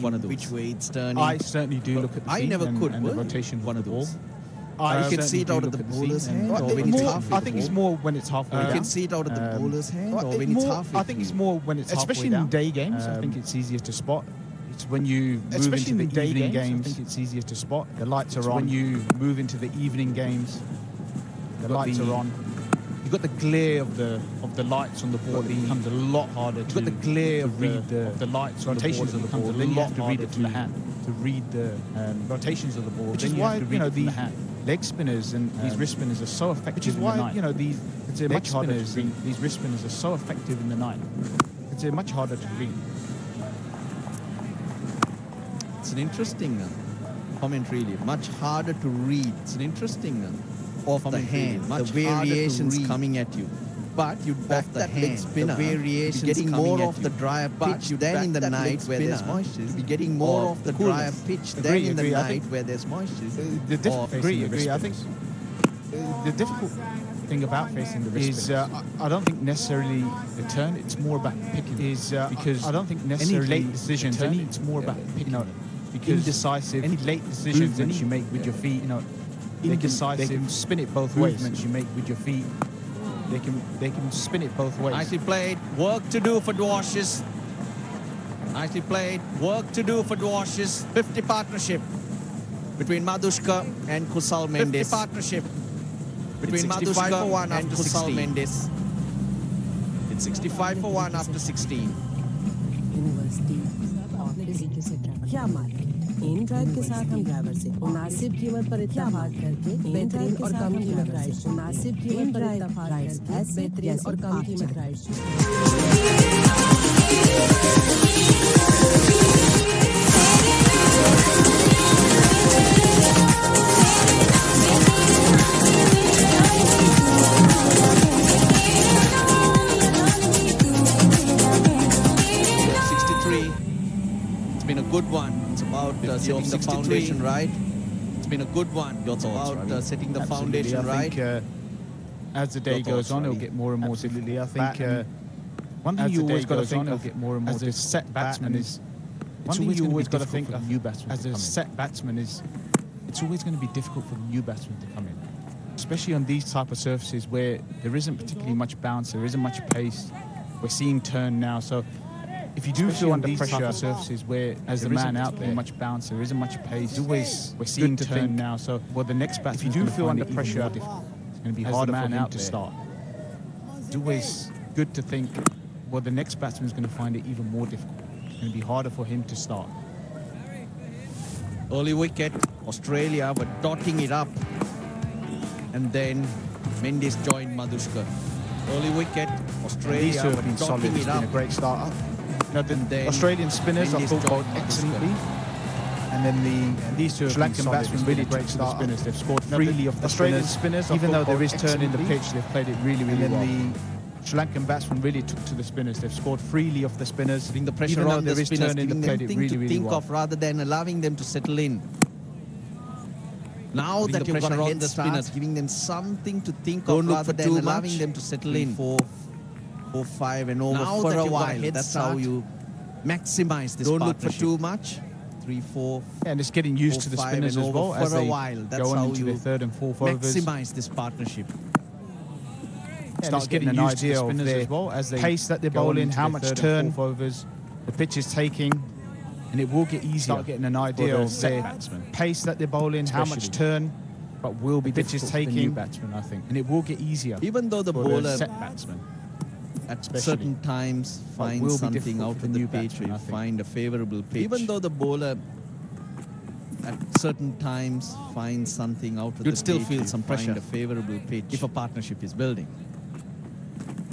one of those. Which way it's turning. I certainly do look at the I seam never could and the work rotation one of the ball. those. I You can see it out of the bowler's hand or when it's halfway. I think it's more when it's halfway You down. can see it out of the bowler's hand or when it's halfway. I think it's more when it's especially halfway in down. day games. I think it's easier to spot. It's when you move Especially into in the day evening games, games. I think it's easier to spot. The lights are It's on. when you move into the evening games. The lights are on. You've got the glare of the lights on the ball. It becomes a lot harder. You've got the glare of read the lights rotations of the ball. Then you have to read it from the hand. To read the rotations of the ball. Which then is you why have to read it from these the hand. leg spinners and these wrist spinners are so effective. Which is in why the night. these it's leg much harder spinners to read. and these wrist spinners are so effective in the night. It's much harder to read. It's an interesting comment, really. Much harder to read. It's an interesting off the hand. Much The variations harder to read. coming at you. But you back Off the that leg hand, spinner. the variations getting coming more at off you. the drier But pitch you than back in the that leg night where there's spinner. moisture. You'll be getting more Or off the coolness. drier pitch than Agree, in the agree. I night think where there's moisture. Agree. I think The difficult thing about facing the wrist is I don't think necessarily the turn. It's more about picking. Because I don't think necessarily any late decisions. It's more about picking. Because indecisive, any late decisions that you make with your feet. Indecisive. they can spin it both ways. Movements you make with your feet. They can spin it both ways. Nicely played. Work to do for Dwashes. Nicely played. Work to do for Dwashes. 50 partnership between Madhushka and Kusal Mendes. 50 partnership between Madhushka and Kusal Mendes. It's 65 for 1 after 16. University और तरीके से driver क्या माने in drive के साथ हम driver से मुनासिब कीमत पर इत्तेफाक करके बेहतरीन और कम कीमत राइड्स मुनासिब कीमत पर इत्तेफाक करके बेहतरीन और कम कीमत rides It's been a good one. It's about setting the foundation right. It's been a good one. It's about setting the foundation right. As the day Your goes thoughts, on, it'll Ravi? get more and more Absolutely. difficult. I think one thing as you the always day got to goes think on, of it'll get more and more as a set batsman is one thing you always got to think of of new batsmen as a set batsman is it's always going to be difficult for the new batsmen to come in, especially on these type of surfaces where there isn't particularly much bounce, there isn't much pace. We're seeing turn now, so if you do feel under pressure surfaces where as the man out there much bounce, there isn't much pace. Always we're seeing turn now, so well the next batsman. If you do feel under pressure, it's going to be harder for him to start. It's always good to think, well, the next batsman is going to find it even more difficult. It's going to be harder for him to start. Early wicket. Australia were dotting it up. And then Mendes joined Madhushka. Early wicket. Australia were been solid. dotting It's it been up. a great start. Then Australian spinners I Mendes thought bowled joined excellently. And then these two Sri Lankan batsmen really great took to the start. spinners. They've scored freely off the Australian spinners, I even thought though there is bowled turn in the excellently. pitch. They've played it really, And really well. then the Sri Lankan batsmen really took to the spinners. They've scored freely off the spinners. Putting the pressure even though on the there is spinners, turn in the giving pitch. them played it thing really, to really think well. of rather than allowing them to settle in. Now Putting that the you've got pressure a on head the start, spinners, giving them something to think Don't of look rather for than too allowing much. them to settle in. 4-5 and over Now for that a you've got while. head That's start, how you maximize this don't look for partnership. too much. 3-4. And it's getting used to the 4-5 spinners and as over well for as a they while. That's go on how into their you third and fourth overs. maximize this partnership. Start getting an idea of their as well as they pace that they're go on bowling, into how their much third and turn fourth overs. the pitch is taking, and it will get easier. Start getting an idea for the of set their batsmen. pace that they're bowling, how much Especially. turn. But will be The pitch is difficult for the new taking. batsman, I think, and it will get easier Even though the for bowler the set batsman. at especially. certain times finds will be something difficult out for of the the new pitch, batsman, or I you think. find a favorable pitch. Even though the bowler at certain times finds something out of You'd the still pitch, feel you some find pressure a favorable pitch if a partnership is building.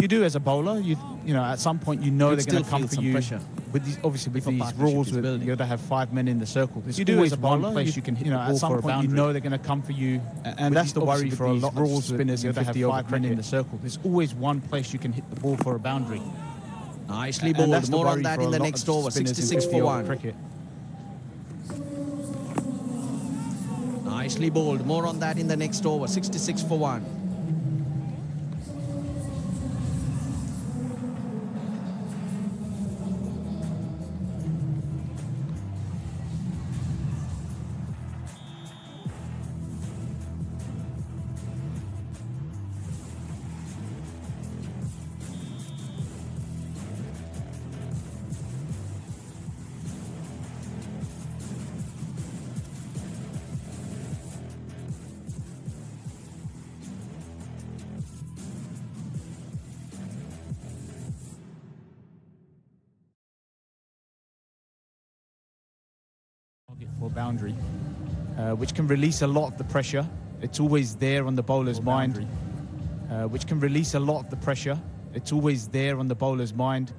You do as a bowler. You know, at some point you know You'd they're going to still come feel for some you. pressure. With these, obviously, with If a these partnership rules, is with, building. you got to have 5 men in the circle. There's You do always as a one bowler, place you can hit the at ball some for a point you boundary. know they're going to come for you, and that's the worry obviously for a with lot these of rules spinners with in 50 over 5 men in cricket. the circle. There's always one place you can hit the ball for a boundary. Nicely And bowled. that's the More on worry that for in a the lot next of over. spinners in 66 50 for over 1. cricket. Nicely bowled. More on that in the next over. 66 for 1. for boundary, which can release a lot of the pressure. It's always there on the bowler's mind, which can release a lot of the pressure. It's always there on the bowler's mind.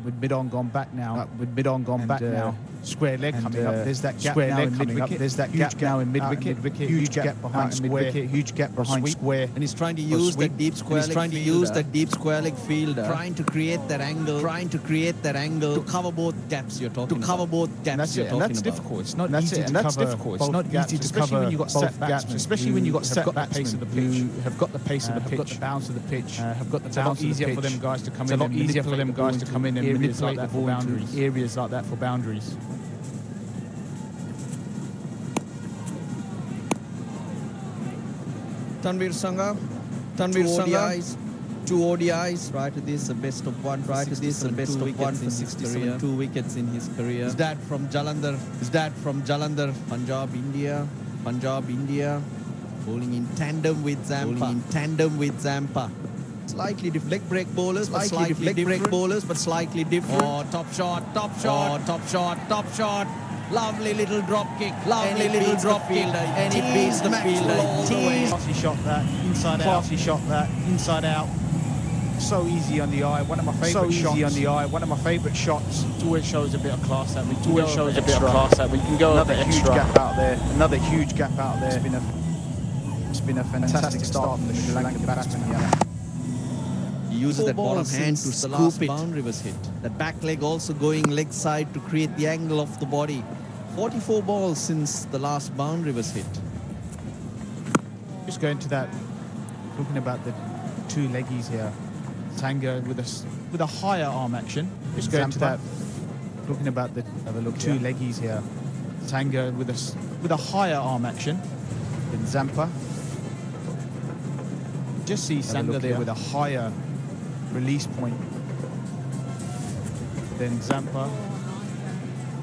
With mid-on gone back now. With mid-on gone back now. Square leg coming up. There's that gap now in mid-wicket. There's that gap now in mid-wicket. Huge gap behind square. Huge gap behind square. And he's trying to use that deep square leg. He's trying to use that deep square leg fielder. Trying to create that angle. Trying to create that angle to cover both gaps you're talking about. To cover both gaps you're talking about. That's difficult. It's not easy to cover. It's not easy to cover, when you got set gaps. Especially when you got set back pace of the pitch. You have got the pace of the pitch. Have got the bounce of the pitch. Have got the bounce of the pitch. It's a lot easier for them guys to come in. It's a lot easier for them guys to come in and manipulate the ball boundaries. Areas like that for boundaries. Tanveer Sangha, ODIs, 2 ODIs. Prior to this, a best of one. Prior to this, a best of one for 67, 2 wickets in his career. His dad from Jalandhar. Punjab, India. Bowling in tandem with Zampa. Slightly different. Leg break bowlers, but slightly different. Oh, top shot. Lovely little drop kick. And it beats the fielder all the way. Classy shot that, inside out. Classy shot that, inside out. So easy on the eye. One of my favourite shots. One of my favourite shots. It always shows a bit of class that we can go. We can go another huge gap out there. It's been a fantastic start from the Sri Lankan batsman. He uses that bottom hand to scoop it. Boundary was hit. That back leg also going leg side to create the angle of the body. 44 balls since the last boundary was hit. Just going to that, talking about the 2 leggies here. Tanga with a higher arm action. Just going to that, talking about the 2 leggies here. Tanga with a higher arm action than Zampa. Just see Sangha there with a higher release point than Zampa,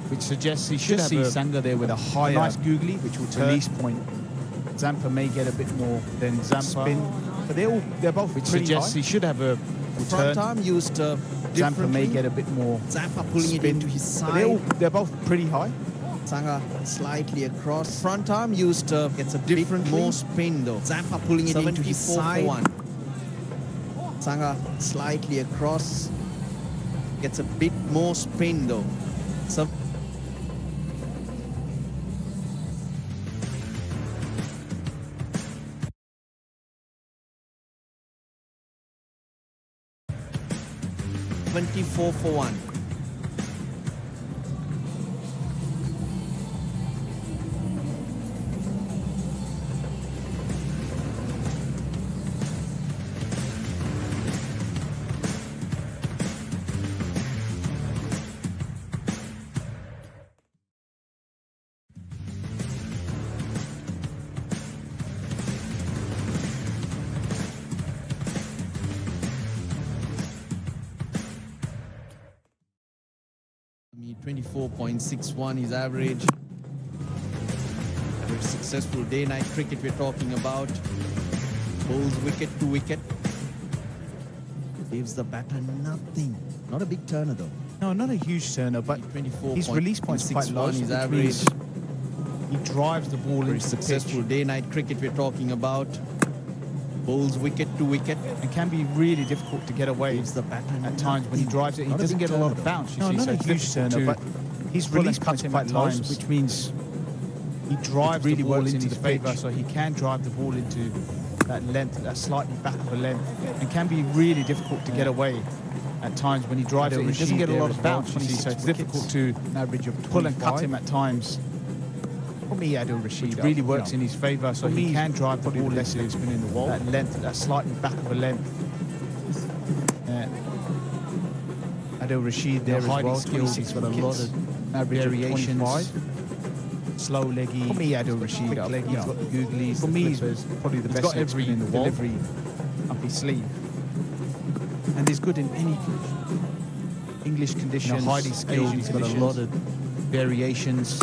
which suggests he should see Sangha there with a higher nice googly, which will release point. Zampa may get a bit more than Zampa spin, but they're both which suggests high. He should have a front arm used Zampa may get a bit more Zampa pulling it into his side. They're both pretty high. Sangha slightly across. Front arm used gets a bit more spin though. Zampa pulling it into his side. Sangha slightly across. Gets a bit more spin though. So 24 for 1. Me 24.61 is average. Very successful day-night cricket we're talking about. Bowls wicket to wicket. Gives the batter nothing. Not a big turner though. No, not a huge turner, but 24 his release point's quite low. Is average. He drives the ball Very into successful day-night cricket we're talking about. Bowls wicket to wicket. And can be really difficult to get away Gives the batter at times when he drives it. He doesn't get a lot of bounce, you see, not so a it's huge difficult turner, to, but his release point's quite low, which means he drives really the ball works into into his the favour, pitch. so he can drive the ball into that length, that slightly back of a length, and can be really difficult to get away at times when he drives it. He doesn't get a lot of bounce, you see, so it's difficult to an average of pull and cut him at times. For me, Adil Rashid really works in his favour, so he can drive the ball into spin in the wall. That length, that slightly back of a length. Adil Rashid there as well, skills. He's got a lot of average variations. Slow leggy. For me, Adil Rashid, quick leggy. He's got the googlies. For me, he's probably the best got every in the delivery up his sleeve. And he's good in any English conditions. Highly skilled. He's got a lot of variations.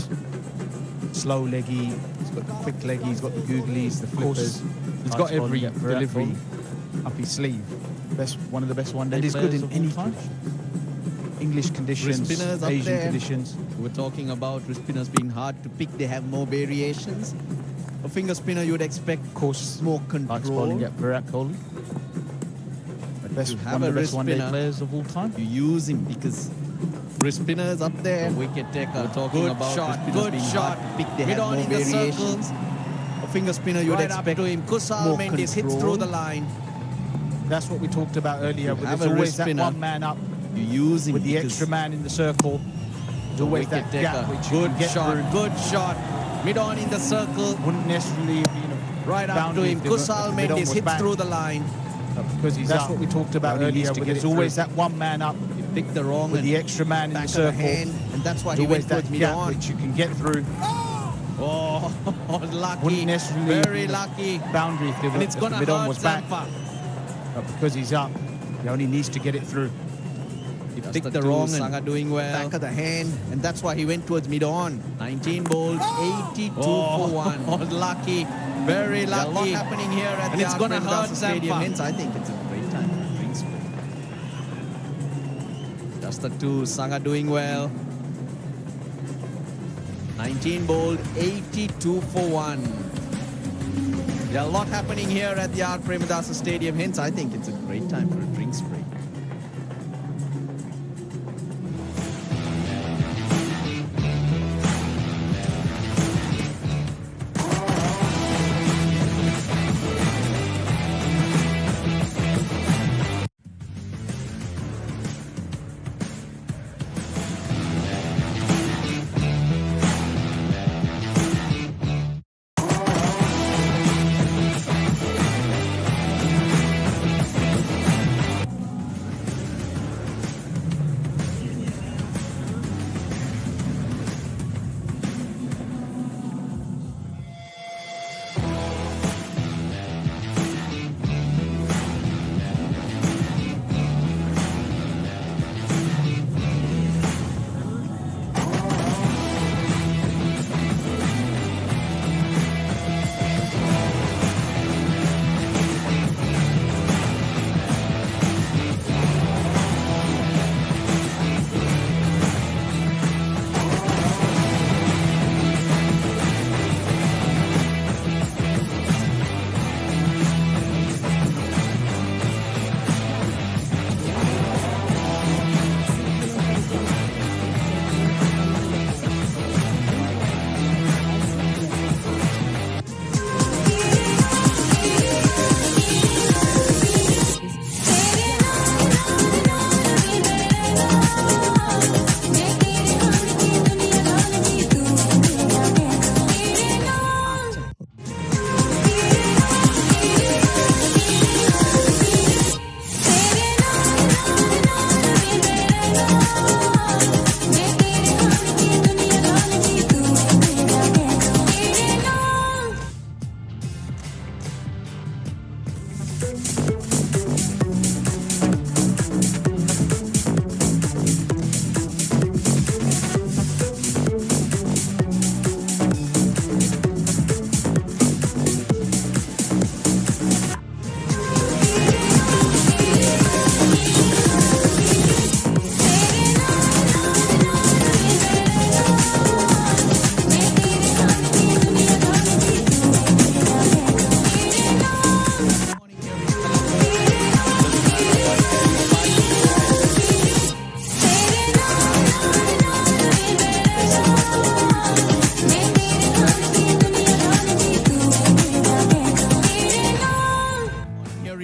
Slow leggy, he's got the quick leggy, he's got the googlies, the flippers. He's got every delivery up his sleeve. One of the best one-day players. And he's good in English conditions, spinners up Asian there. conditions. We're talking about wrist spinners being hard to pick. They have more variations. A finger spinner, you would expect Of course, more likes control. bowling at Virat Kohli. Best, you have one of a the best wrist one-day spinner, players of all time. You use him because wrist spinners up there. The wicket taker. We're talking Good about shot, wrist spinners good being shot. hard to pick. They Mid have on more in the variations. A finger spinner, you would Right up expect to him. Kusal more Mendes hits control. through the line. That's what we talked about earlier. You have There's a always wrist that spinner. one man up You use him with the because extra man in the circle. There's always wicket that gap taker. which you Good can get shot, through. good shot. Mid on in the circle. Wouldn't necessarily be in a Right up to boundary him. if the Kusal mid-on Mendes was hits back. through the line. Because that's what we talked about He needs earlier. to But get there's it always through. that one man up picked the wrong with and the extra man in back the of the circle. hand, and that's why There's he always went that towards mid gap on. which you can get through. Oh, lucky. Wouldn't necessarily Very be in a lucky. boundary if And it's the going to mid-on hurt was back. Zampa. But because he's up, he only needs to get it through. He Just picked the the two, wrong Sangha and doing well. back of the hand, and that's why he went towards mid on. 19 bowls, 82 Oh, for 1. Lucky. Very There's a lot lucky. happening here at And the it's gonna Alfred hurt Dasa Stadium. Zampa. Hence, I think it's a great time for a drink spray. Just the two, Sangha doing well. 19 bowled, 82 for 1. There's a lot happening here at the R. Premadasa Stadium. Hence, I think it's a great time for a drink spray.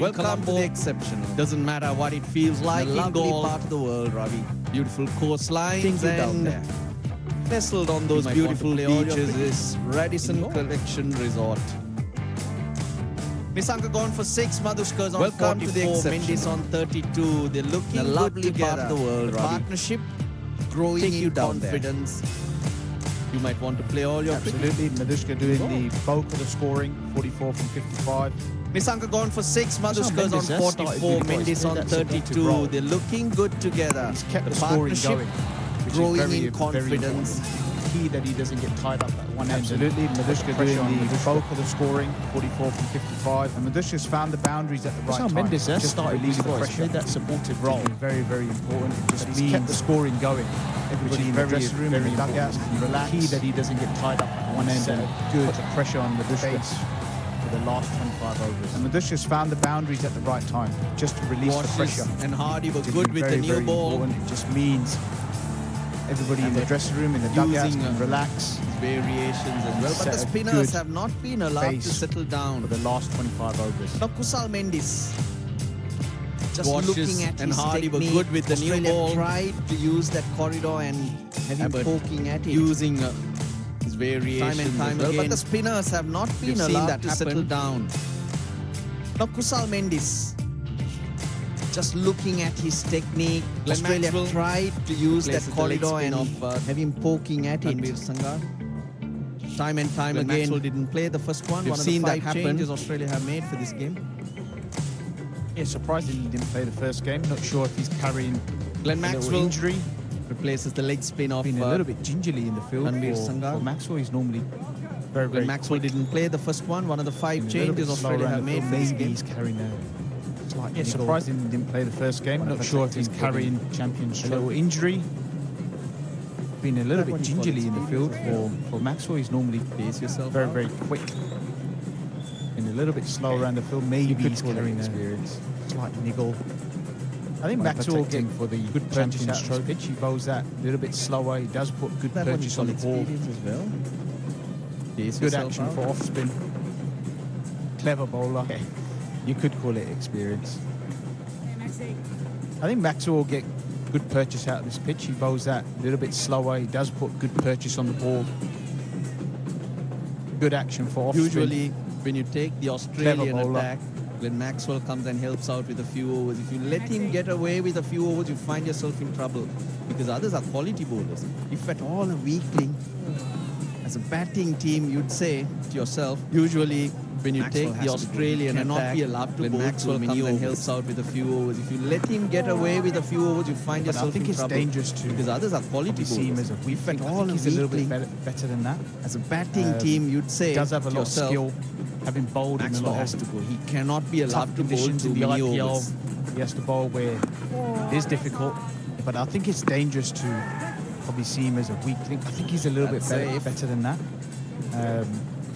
Welcome to the exceptional. Doesn't matter what it feels like A in lovely goal. part of the world, Ravi. Beautiful coastlines Things you down and there. nestled on those might beautiful want to play all your beaches cricket is Radisson indoor. Collection Resort. Misanka gone for 6, Madhushka's on Welcome 44, to the exceptional. Mendes on 32. They're looking A good lovely together. part of the world, Ravi. Partnership growing Take in you down there. confidence. You might want to play all your cricket. Absolutely. Madhushka doing the bulk of the scoring, 44 from 55. Misanka gone for 6, Madhushka's on Mendes has started 44, really well. Mendes He's on played that subjective 32. role. They're looking good together. He's kept the The scoring partnership going, which is growing very, in very confidence. important. key that he doesn't get tied up at one end. Absolutely, Madushka Pressure doing on the Madushka. bulk of the scoring, 44 from 55. And Madushka's found the boundaries at the right Sam time. Mendes has just to started relieve really the well. He's pressure. played that supportive role. Very, very important. It just He's means kept the scoring going. everybody in the very, dressing room, in very the dugouts, important. can relax. Key that he doesn't get tied up at one end. Set And a good put the pressure on Madushka base. for the last 25 overs. And Madushka's found the boundaries at the right time, just to release the Washes pressure. and Hardy were Which is good with very, the new very ball. important. It just means everybody in And the they're dressing room, in the dugouts, using, can relax Variations as well. But set the a spinners good have not been allowed to base settle down. For the last 25 overs. Now Kusal Mendes. Just Washes looking at and his Hardy were technique. good with the new Australia ball. tried to use that corridor and have him But poking at it. Using his variations time and time as well. again. But But the spinners have not been We've seen allowed that to settle happen. down. Now Kusal Mendes. Just looking at his technique. Glenn Australia Maxwell tried to use that places the leg corridor spin and of, have him poking at it. Ranveer Sangar. Time and time Glenn again. Maxwell didn't play the first one. We've One of seen the that 5 happen. changes Australia have made for this game. Yeah, surprisingly he didn't play the first game. Not sure if he's carrying Glenn a little Maxwell injury. replaces the leg spin of Been a little bit gingerly in the field Ranveer for Sangar. Maxwell. He's normally very, very Glenn Maxwell quick. didn't play the first one. One of the 5 Been a little changes bit slow Australia around have the made field. for this Maybe game. he's carrying a slight niggle. Surprisingly he didn't play the first game. One of Not the sure if he's captains carrying Champions a little Trophy. injury. Been a little That bit what you call gingerly in the field experience. for Maxwell. He's normally Pace yourself very, out. very quick. Been a little bit slow around the field. Maybe could he's call it carrying experience. a slight niggle. I think By Maxwell will get protecting for the good Champions purchase Trophy. out. Pitch. He bowls that a little bit slower. He does put good That what you purchase call on the ball. experience as well. Pace Good yourself action out. for off spin. Clever bowler. You could call it experience. I think Maxwell will get good purchase out of this pitch. He bowls that a little bit slower. He does put good purchase on the ball. Good action for off spin. Usually, when you take the Australian bowler. attack, when Maxwell comes and helps out with a few overs, if you let him get away with a few overs, you find yourself in trouble because others are quality bowlers. If at all a weakling, as a batting team, you'd say to yourself, usually when you Maxwell take has the to bowl. Australian He cannot attack, be allowed to when bowl Maxwell too comes many and overs. helps out with a few overs, if you let him get away with a few overs, you find But I yourself think in it's trouble dangerous to because others are quality probably see him bowlers. as a weak. If at I all think a he's a little bit weakling, better than that. as a batting team, you'd say He does have a to lot of yourself, skill. Having bowled in a Maxwell lot has of to go. He cannot be tough allowed to bowl conditions too in the many IPL. overs. He has to bowl where it is difficult. But I think it's dangerous to probably see him as a weakling. I think he's a little That's bit safe. better than that.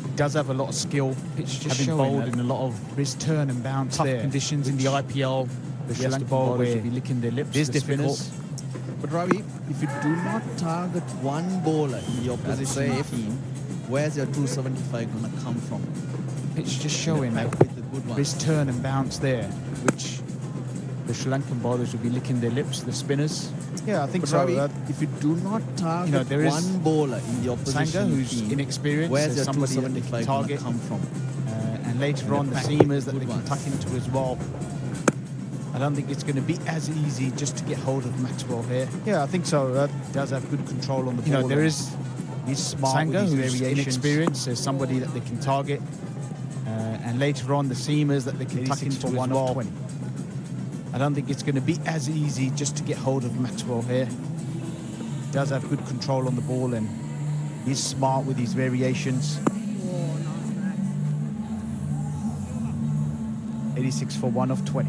He does have a lot of skill. Pitch just Having showing bowled that in a lot of his turn and bounce tough there, conditions in the which IPL. the He Sri has to Lankan bowl bowlers where should be licking their lips. it is the difficult. spinners. But Ravi, if you do not target one bowler in the opposition safe. team, where's your 275 going to come from? Pitch just showing that With the good ones. his turn and bounce there, which the Sri Lankan bowlers will be licking their lips, the spinners. Yeah, I think But so. Ravi, if you do not target there is one bowler in the opposition Sangha, who's team, inexperienced, where's is your somebody that they can 275 going to target. come from? And later And on, the the back seamers with that good they can ones. tuck into as well. I don't think it's going to be as easy just to get hold of Maxwell here. Yeah, I think so. He does have good control on the ball. there is He's smart Sangha, with his who's variations. inexperienced, is somebody that they can target. And later on, the seamers that they can tuck 86 into for as 1 well. of 20. I don't think it's going to be as easy just to get hold of Maxwell here. He does have good control on the ball and he's smart with his variations. 86 for 1 of 20.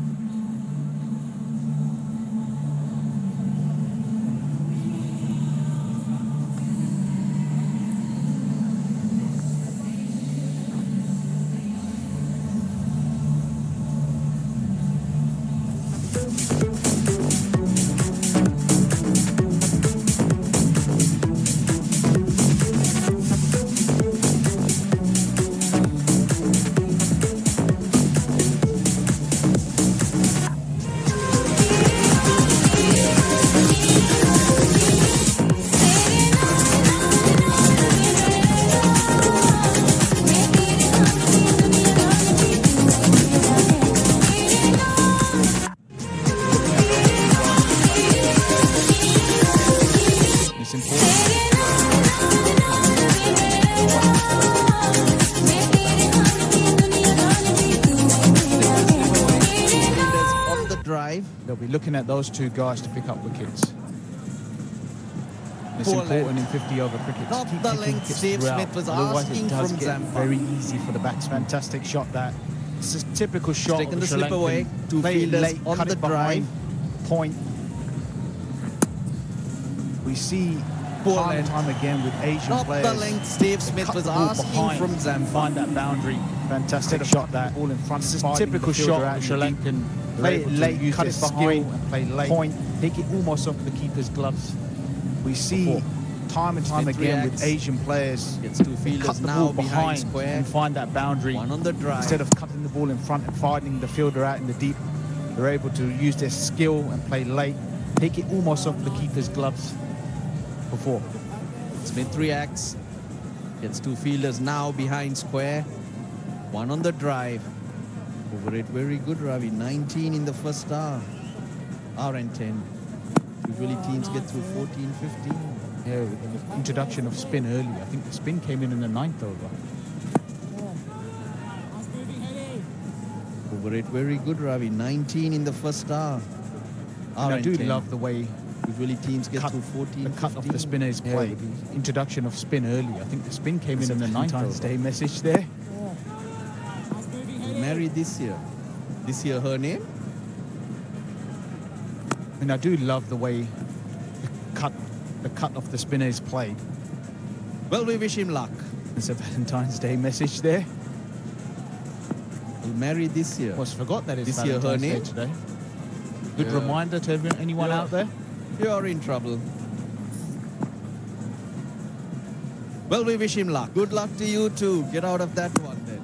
It's important. Fielders on the drive. They'll be looking at those two guys to pick up wickets. It's Poor important length. in 50-over cricket to Top keep the kicking length wickets Steve throughout. Smith was Otherwise asking it does from get Zampa. very easy for the batsman. Fantastic shot that. It's a typical shot taken of the Sri slip Lankan. away. Two Play it fielders late, on cut the it behind, drive. point. We see Poor time and length. time again with Asian Top players. the length Steve they Smith cut was the ball asking behind from and Zampa. find that boundary. Fantastic shot that. Ball in front, This is finding typical the fielder shot out of in Sri the deep Lankan. and Play able it to late, use cut their it skill behind, and play late. point. Take it almost off the keeper's gloves. We see Before. time and time Smith again reacts. with Asian players. Gets two They fielders cut the now ball behind behind square. and find that boundary. One on the drive. Instead of cutting the ball in front and finding the fielder out in the deep, they're able to use their skill and play late. Take it almost off the keeper's gloves before. Smith reacts. Gets two fielders now behind square. One on the drive. Over it, very good, Ravi. 19 in the first hour. Hour and 10. Usually teams get through 14, 15. Yeah, with the introduction of spin early. I think the spin came in the 9th over. Over it, very good, Ravi. 19 in the first hour. And I and do 10. love the way Usually teams get cut- through 14, the cut of 15. the spinner is Yeah, played. with The introduction of spin early. I think the spin came in the 9th Valentine's over. Day message there. Married this year. This year, her name? And I do love the way the cut of the spinner is played. Well, we wish him luck. It's a Valentine's Day message there. Well, married this year. Almost forgot that it's This year, her Valentine's Day name? today. Good Yeah. reminder to anyone Yeah. out there. You're in trouble. Well, we wish him luck. Good luck to you too. Get out of that one then.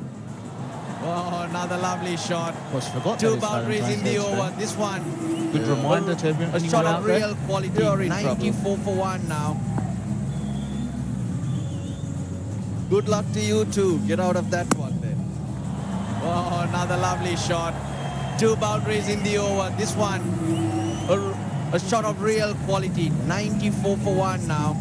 Oh, another lovely shot. Almost forgot Two that it's boundaries Valentine's in the Day today. over. This one. Good reminder to A anyone shot out of there. real quality. You're in 94 for 1 now. Good luck to you too. Get out of that one then. Oh, another lovely shot. Two boundaries in the over. This one. A shot of real quality. 94 for 1 now.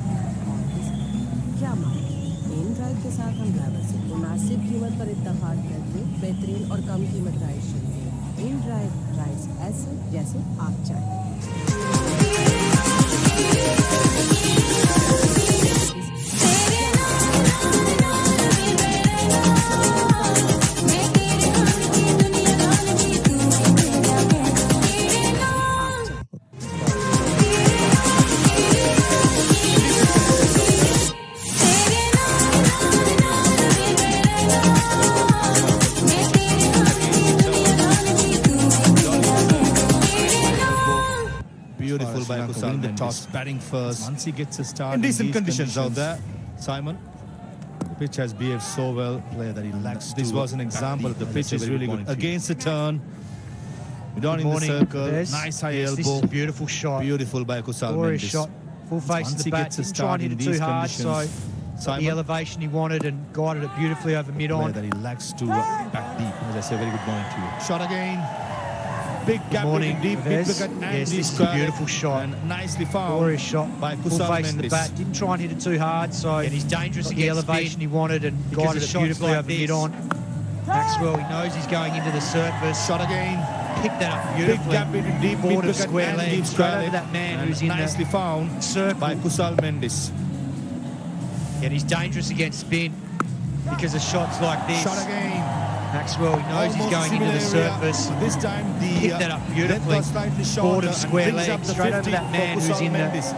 क्या मालूम in drive के साथ हम driver से मुनासिब कीमत पर इत्तेफाक करके बेहतरीन और कम कीमत राइड चुनते हैं इन ड्राइव राइड्स ऐसे जैसे आप चाहें Beautiful by Winning Kusal the Mendes. toss, batting first. Once he gets a start In in decent these conditions out there. Simon, the pitch has behaved so well. Player that he lacks. This to was an back example. deep. The And pitch that's a is very really good good. point. Against the turn, down in the morning, circle. Vivez. Nice high Yes, this is elbow. a beautiful shot. Beautiful by Kusal Glorious Mendes. shot. Full face Once of he the bat. gets a Didn't try start and in hit it these too hard, so conditions, got the Simon, elevation he wanted and guided it beautifully over Player mid-on. that he lacks to back deep. As I say, very good morning to you. shot again. Big gap morning, in deep, big Vivez. wicket, and Yes, deep this is a square leg. beautiful shot. And nicely found Glorious shot. by Full Kusal face of the Mendes. bat. Didn't try and hit it too hard, so And he's dangerous got the against elevation spin he wanted and because guided of it shots beautifully like over this. mid-on. Maxwell, he knows he's going into the surface. Shot again. Picked that up Big beautifully. gap in deep, Forward mid of wicket square and leg, deep straight square over leg. that man And who's in the nicely found circle. by Kusal Mendes. and he's dangerous against spin because of shots like this. Shot again. Maxwell, he knows he's Almost going into the similar area. surface. This time the Picked that up beautifully. length was slightly Forward shorter of square and brings leg, up the straight over 50 that man for who's Kusal in the Mendes.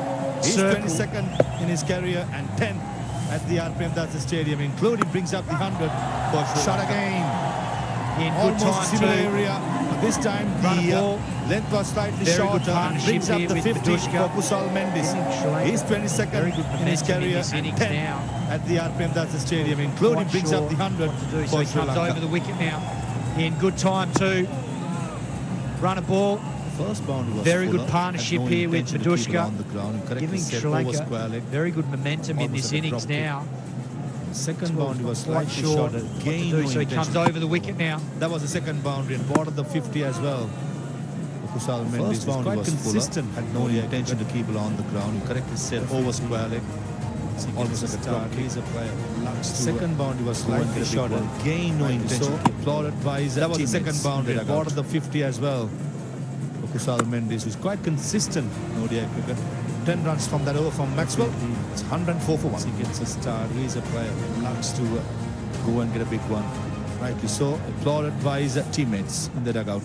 He's circle. 22nd in his career and 10th at the RPM That's Stadium, including brings up the 100 for Sri Shot Lanka. again. In good Almost time similar too. area. This time Run a the ball. length was slightly Very good shorter and partnership brings up here the with 50 Badushka. for Kusal Mendes. Sri Lanka. He's 22nd Very good in his momentum in career this and innings 10th now. at the RPM That's Stadium, including Quite brings sure up the 100 what to do. So for he Sri comes Lanka. over the wicket now. In good time too. Run a ball. First boundary was Very good fuller, partnership had no here with intention to keep it Badushka. on the ground. You correctly Giving said Sri over Lanka square leg. very good momentum in Almost this like a innings drop kick. now. Second boundary was Quite slightly sure shorter. what to Gain do. no So he comes intention. over the wicket now. That was the second boundary and bordered the 50 as well. Kusal Mendes First was boundary quite was consistent. fuller, had no intention to keep it on the ground. You correctly said over square leg. Almost like a drop kick. He's a player. Second boundary was Slightly slightly shorter. shorter. Gain no Rightly intention. so. Applauded by his. That was the teammates second boundary. in the Bordered the 50 as well. Kusal Mendes was quite consistent in ODI cricket. 10 runs from that over from Maxwell. It's 104 for 1. He gets a start. He's a player who loves to go and get a big one. Rightly so. Applauded by his teammates in the dugout.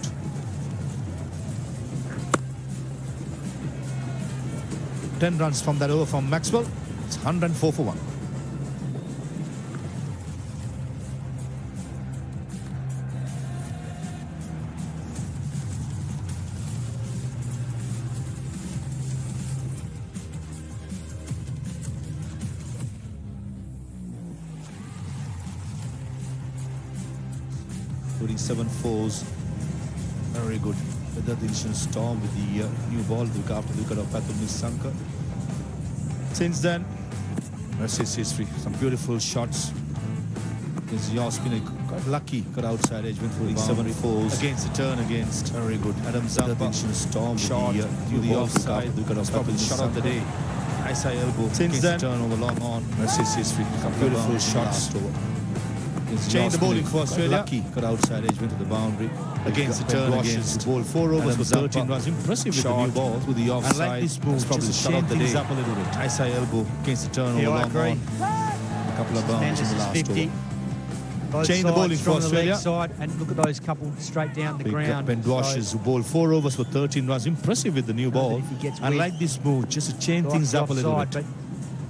Ten runs from that over from Maxwell. It's 104 for 1. Including 7 fours. Very good. Weather division storm with the new ball after the wicket of Pathum Sanka. Since then, Mercy's history. Some beautiful shots. Against your spinner, quite lucky. Got outside edge, went for the 7 fours. Against the turn against. Very good. Adam Zampa. Storm shot through the offside. The wicket of Pathum shot of the day. Nice high elbow. Since then, turn over long on. Mercy's history. Some beautiful shots. Change the bowling for Australia. Lucky, got outside edge, went to the boundary. Against the turn against. Ball 4 overs for 13 runs. Impressive with the new ball. Through the offside. I like this move. That's probably the shot of the day. Up a little bit. Nice high elbow against the turn over long on. A couple of bounds in the last 50. Over. Change the bowling for Australia. Side, and look at those couple straight down the ground. Ben Dwash's who bowled 4 overs for 13 runs. Impressive with the new ball. I like this move just to change things up a little bit.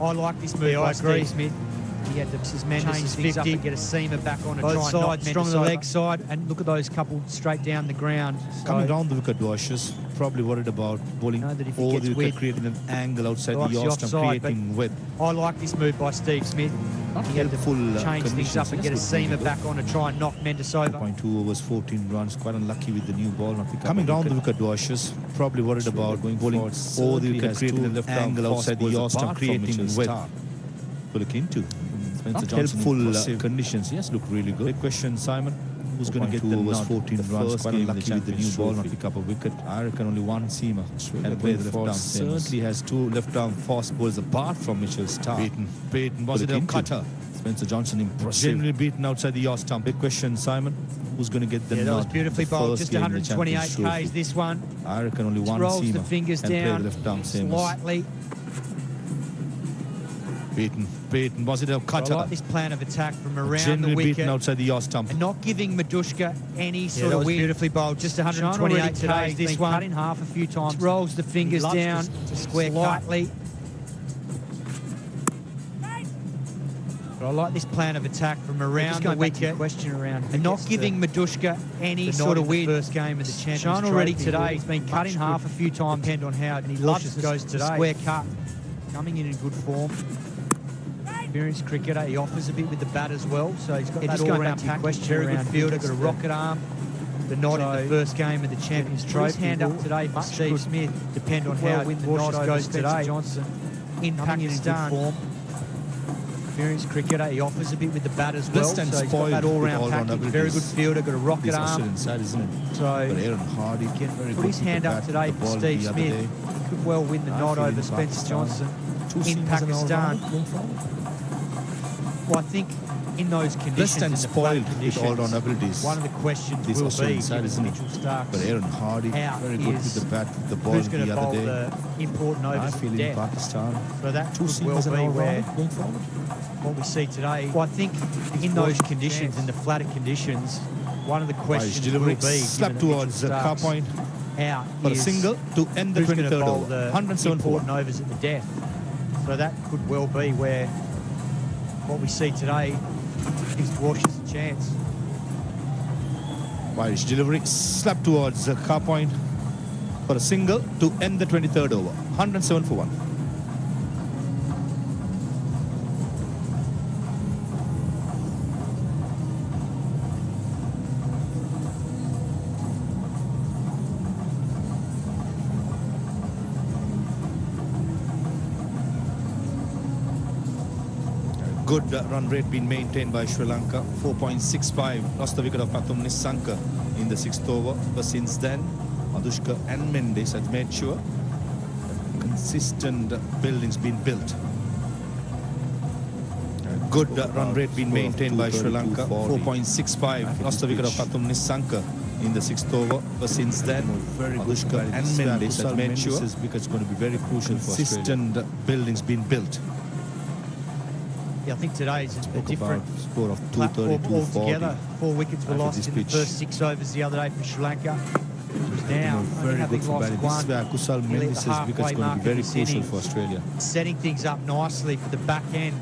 I like this move. I agree, Smith. He had to change things up and get a seamer back on and try and knock strong on the leg side, and look at those couple straight down the ground. Coming down the wicket, Dwash's probably worried about bowling over the wicket, creating an angle outside the yaw stump, creating width. I like this move by Steve Smith. He had to change things up and get a seamer back on and try and knock Mendes over. 2 overs, 14 runs. Quite unlucky with the new ball. Coming down the wicket, Dwash's probably worried about going bowling over the wicket, creating an angle outside the yaw stump, creating width. To look into. Helpful conditions. Yes, look really good. Big question, Simon. Who's going to get the overs, 14 runs? Quite unlucky with the new ball, not pick up a wicket. I reckon only one seamer and play the left arm. Certainly has 2 left arm fast balls apart from Mitchell Starc. Beaten. Was it a cutter? Spencer Johnson impressive. Generally beaten outside the yaw stump. Big question, Simon. Who's going to get the nod? That was beautifully bowled. Just 128 Ks this one. I reckon only one rolls seamer the fingers and down play the left arm slightly. Beaten. Was it a cutter? I like this plan of attack from around Generally the wicket. Beaten outside the yaw stump. And not giving Madushka any sort of win. Beautifully bowled. Just 128 today. This one cut in half a few times. Just rolls the fingers down to square slightly. But I like this plan of attack from around the wicket. Question around and not giving Madushka any sort of win. First game of the Champions Trophy. Already today. He's been cut in half a few times. Depend on how he loves goes today. Square cut. Coming in good form. Experienced cricketer, he offers a bit with the bat as well, so he's got that all-round package. Very good fielder, got a rocket arm. The nod in the first game of the Champions Trophy. His hand up today, much Steve Smith. Depend on how the nod goes today. Johnson in Pakistan. Good form. Experienced cricketer, he offers a bit with the bat as well, so he's got that all-round package. Very good fielder, got a rocket arm. Inside, isn't it? So Aaron Hardy can put his hand up today for Steve Smith. He could well win the nod over Spencer Johnson in Pakistan. Well, I think in those conditions, and spoiled with all-round abilities. One of the questions will be, given Mitchell Starc, but Aaron Hardy, very good with the bat, with the ball who's going the to bowl other day. the important overs with depth. Pakistan. So that could well be where what we see today. Well, I think in those conditions, in the flatter conditions, one of the questions will be, slap towards the car point out for a single to end the 23rd over. 107 important overs at the death. So that could well be where what we see today gives Dwash's a chance. Wide delivery, slap towards the car point for a single to end the 23rd over. 107 for 1. Good run rate being maintained by Sri Lanka. 4.65. Lost the wicket of Pathum Nissanka in the 6th over. But since then, Madushka and Mendes have made sure consistent buildings been built. Good run rate being maintained by Sri Lanka. 4.65. Lost the wicket of Pathum Nissanka in the 6th over. But since then, Madushka and Mendes have made sure because it's going to be very crucial for Australia. Consistent buildings being built. Yeah, I think today's a different score of platform 230, altogether. 4 wickets were lost in the first 6 overs the other day for Sri Lanka. Now, very good for lost batting. This is where Kusal Mendes' wicket is going to be very crucial for Australia. Setting things up nicely for the back end.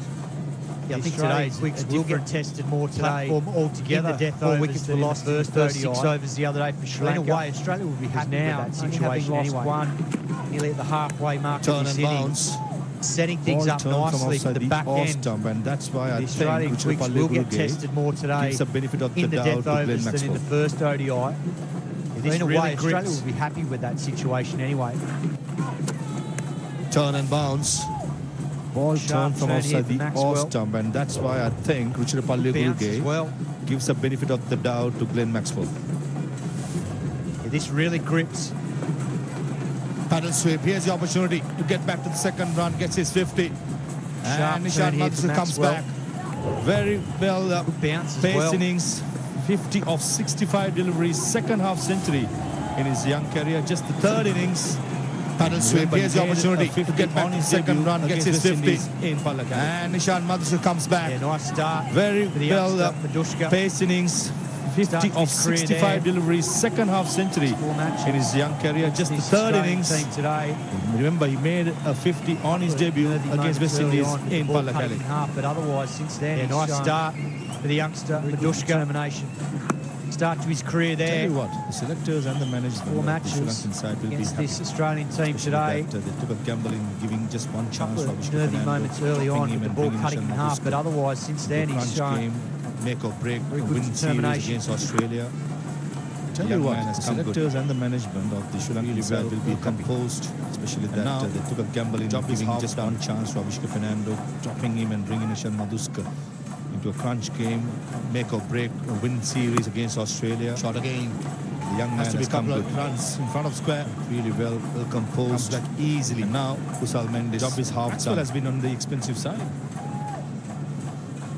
Yeah, I think today's wickets will get tested more today. Platform altogether. In the death 4 wickets were lost in the first 6 overs the other day for Sri Lanka. In a way, Australia will be happy now with that situation anyway. Nearly at the halfway mark of this innings. Setting things up nicely for the back end. And that's why I the Australian wickets will get tested more today gives the benefit of in the the doubt death overs to than in the first ODI. In a way, Australia will be happy with that situation anyway. Turn and bounce. Ball turned from outside the off stump, and that's why I think Ruchirapalli Guruge gives the benefit of the doubt to Glenn Maxwell. Yeah, this really grips. Paddle sweep. Here's the opportunity to get back to the second run. Gets his 50. And Nishan Mathur comes back. Very well pace innings. 50 of 65 deliveries. Second half century in his young career. Just the third innings. Paddle sweep. Here's the opportunity to get back to the second run. Gets his 50. And Nishan Mathur comes back. Yeah, nice start. Very well pace innings. 50 of 65 deliveries, second half century in his young career. Just the third innings. Today. Remember, he made a 50 on his debut against West Indies in Pallakali. But otherwise, since then, yeah, nice start for the youngster, Madushka. Determination. Start to his career there. Tell you what, the selectors and the management 4 matches of the Sri Lankan side will be against happy. this Australian team today. They took a gamble in giving just one chance for nervy moments early on with the ball cutting in half, but otherwise, since then, he's shown make or break, very good win series against Australia. Tell you what, the selectors and the management of the Sri Lankan side will be composed, especially that now they took a gamble in giving just one chance to Avishka Fernando, dropping him and bringing Nishan Madushka into a crunch game, make or break, win series against Australia. Shot again. The young man has come good. Runs in front of square, really well composed. Comes back easily. And now Kusal Mendes' job is half Maxwell has been on the expensive side.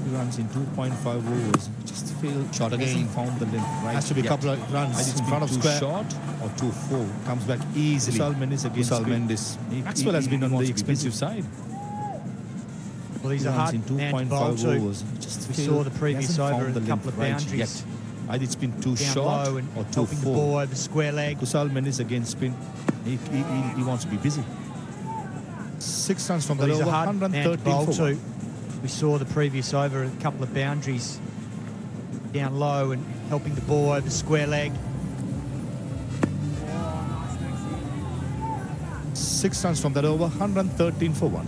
He runs in 2.5 overs. Just failed. Shot again. Found the length right. Has to be a couple of runs in front of square. Short or 2-4. Comes back easily. Kusal Mendes against Kusal Mendes. Maxwell has been on the expensive side. Well, he's a hard in 2.5 overs. Just we saw the previous over a couple of boundaries. Either it's been too short or too helping the ball over square leg. Kusal Mendes against spin. He wants to be busy. 6 runs from the over, 113 for 1. We saw the previous over a couple of boundaries down low and helping the ball over square leg. 6 runs from that over, 113 for 1.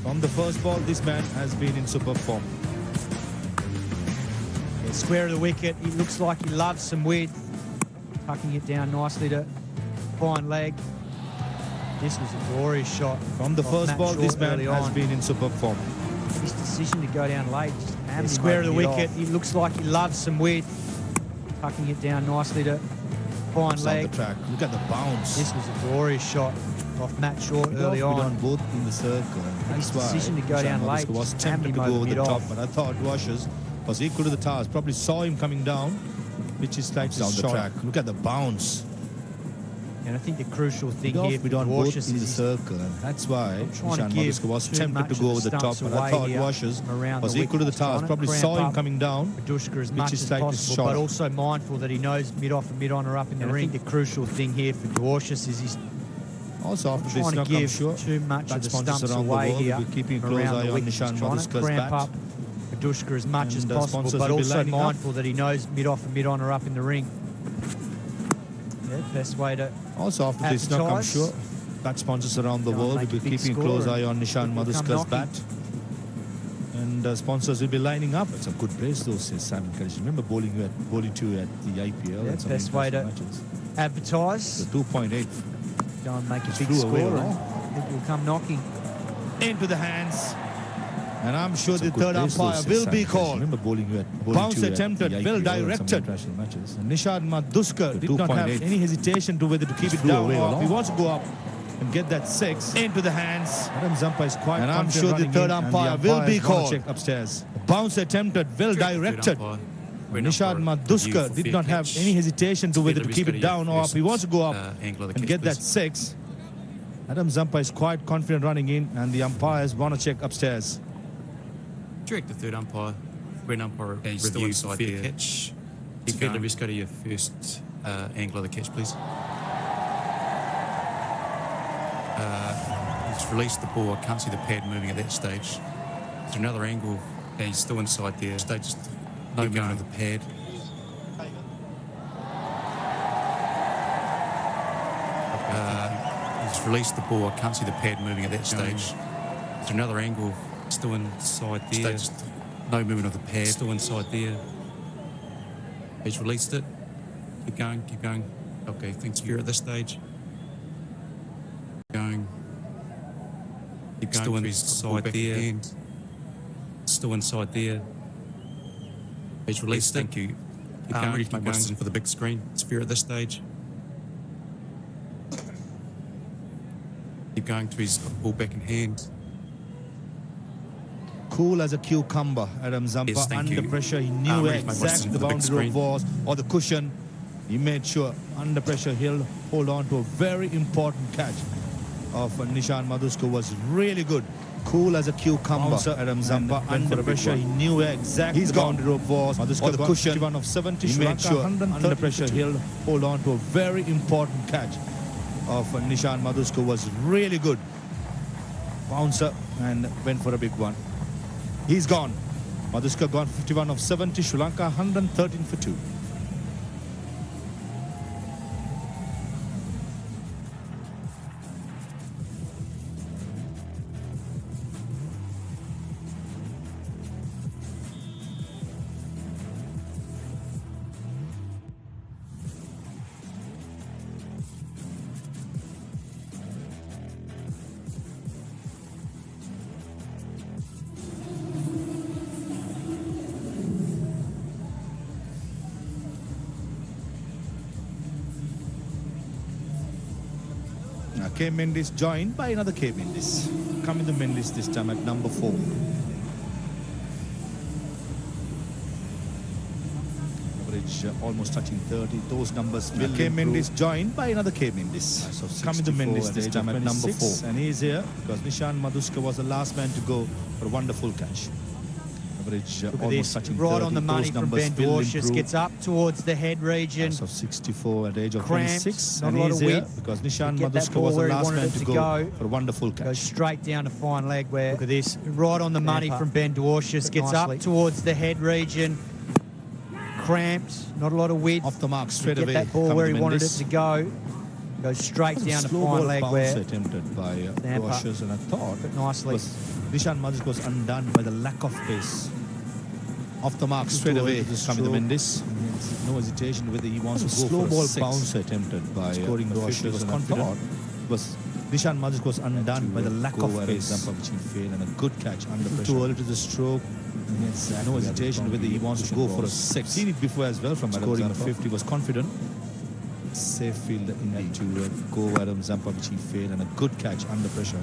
From the first ball, this man has been in superb form. Yeah, square of the wicket. He looks like he loves some width. Tucking it down nicely to fine leg. This was a glorious shot. From the first ball, this man has been in superb form. His decision to go down late. Yeah, square of the wicket. He looks like he loves some width. Tucking it down nicely to fine leg. The track. Look at the bounce. This was a glorious shot off Matt Short early on. Both in the circle. His decision to go down late was tempted to go over the top, but I thought Washers was equal to the task. Probably saw him coming down, which is like down the track. Look at the bounce. And I think the crucial thing here for Washers in the circle, and that's why Nishan was tempted to go over the top, but I thought Washers was equal to the task. Probably saw him coming down, Madushka as much as possible, but also mindful that he knows mid-off and mid-on are up in the ring. I think the crucial thing here for Dwarshuis is he's also after trying to give too much of the stumps away here keeping close eye on Nishan Madushka's cramp up Madushka as much as possible, but also mindful that he knows mid-off and mid-on are up in the ring. Yeah, best way to also after this knock, I'm sure bat sponsors around the Go and world will make be a big keeping a score close and eye on Nishan people come Madhuska's knocking. bat. And sponsors will be lining up. It's a good brace, though, says Simon Curtis. Remember bowling to you at the IPL and some Best way international to matches. advertise. The 2.8 Go and make a big flew score away and along. people will come knocking. Into the hands. And I'm sure It's a the good third brace, though, umpire says will Simon be Curtis. called. Remember bowling Bounce to you at attempted, the well IPL and some directed. international matches. And Nishad Madhuskar The did not have 2.8 any hesitation to whether to keep it flew down away or up. He along. wants to go up and get that 6 into the hands. Adam Zampa is quite And I'm confident sure the running third in, and the umpire will be umpires wanna called. check upstairs. Bounce attempted, well directed. Nishad Madhuskar did not have any hesitation to whether to keep it down or up. He wants to go up and get that 6. Adam Zampa is quite confident running in, and the umpires want to check upstairs. Direct the third umpire. When umpire reviews the fair catch. Fairly risk, go to your first angle of the catch, please. He's released the ball. I can't see the pad moving at that stage. There's another angle. Yeah, he's still inside there. Stage just no movement of the pad. He's released the ball. I can't see the pad moving at that stage. There's another angle. Still inside there. Stage just no movement of the pad. Still inside there. He's released it. Keep going, keep going. Okay, thanks for at this stage. Going. Keep going. Still inside there. And still inside there. He's released it. Thank you. Keep going, ready to make Western for the big screen. It's fair at this stage. Keep going to his ball back in hand. Cool as a cucumber, Adam Zampa. Yes, thank Under you. pressure, he knew ready to make Western exactly for the the big boundary rope screen. was or the cushion. He made sure under pressure he'll hold on to a very important catch of Nishan Madhuskar was really good. Cool as a cucumber, Bouncer Adam Zampa. and went for Under a big pressure, one. he knew exactly the boundary rope was Madhuskar or the got cushion. 51 of 70. He Sri made Lanka sure 130 under pressure for 2. he'll hold on to a very important catch of Nishan Madhuskar was really good. Bouncer and went for a big one. He's gone. Madhuskar gone 51 of 70. Sri Lanka 113 for 2. Now K. Mendes joined by another K. Mendes. Coming to Mendes this time at number 4. Average almost touching 30. Those numbers will K. Mendes joined by another K. Mendes. Coming to Mendes this time at number 4. And he's here because Nishan Madhuskar was the last man to go for a wonderful catch. Average Look at almost this, touching right 30. on the money Those from numbers Ben will Dwarshuis. improve. Gets up towards the head region. Of 64 at the age of Cramped, 26, not and a lot he's of here width. because Nishan Get that Madhuskar ball was the where he last wanted man it to to go go. for a wonderful catch. Goes straight down to fine leg where, look at this, right on the money from Ben Dwarshuis. Gets up towards the head region. Cramped, not a lot of width. Off the mark straight Get away. that ball coming where to he wanted it Mendes. to go. Goes straight down to Slow fine ball leg bounce where attempted by Zampa Dwarshuis, and I thought but nicely. Nishan Madhuskar was undone by the lack of pace. Off the mark straight away, coming to Mendes. No hesitation whether he wants to go slow for ball a 6. bounce attempted by Scoring the Dwarshuis, 50 was and I confident. thought Was Nishan Madhuskar was undone by the lack go of at pace. Zampa, Which he failed, and a good catch under pressure. too early to the stroke. No hesitation whether he wants to go for a 6. Seen it before as well from Adam Scoring Zampa. 50 was confident. Safe field indeed. To go Adam Zampa, which he failed, and a good catch under pressure.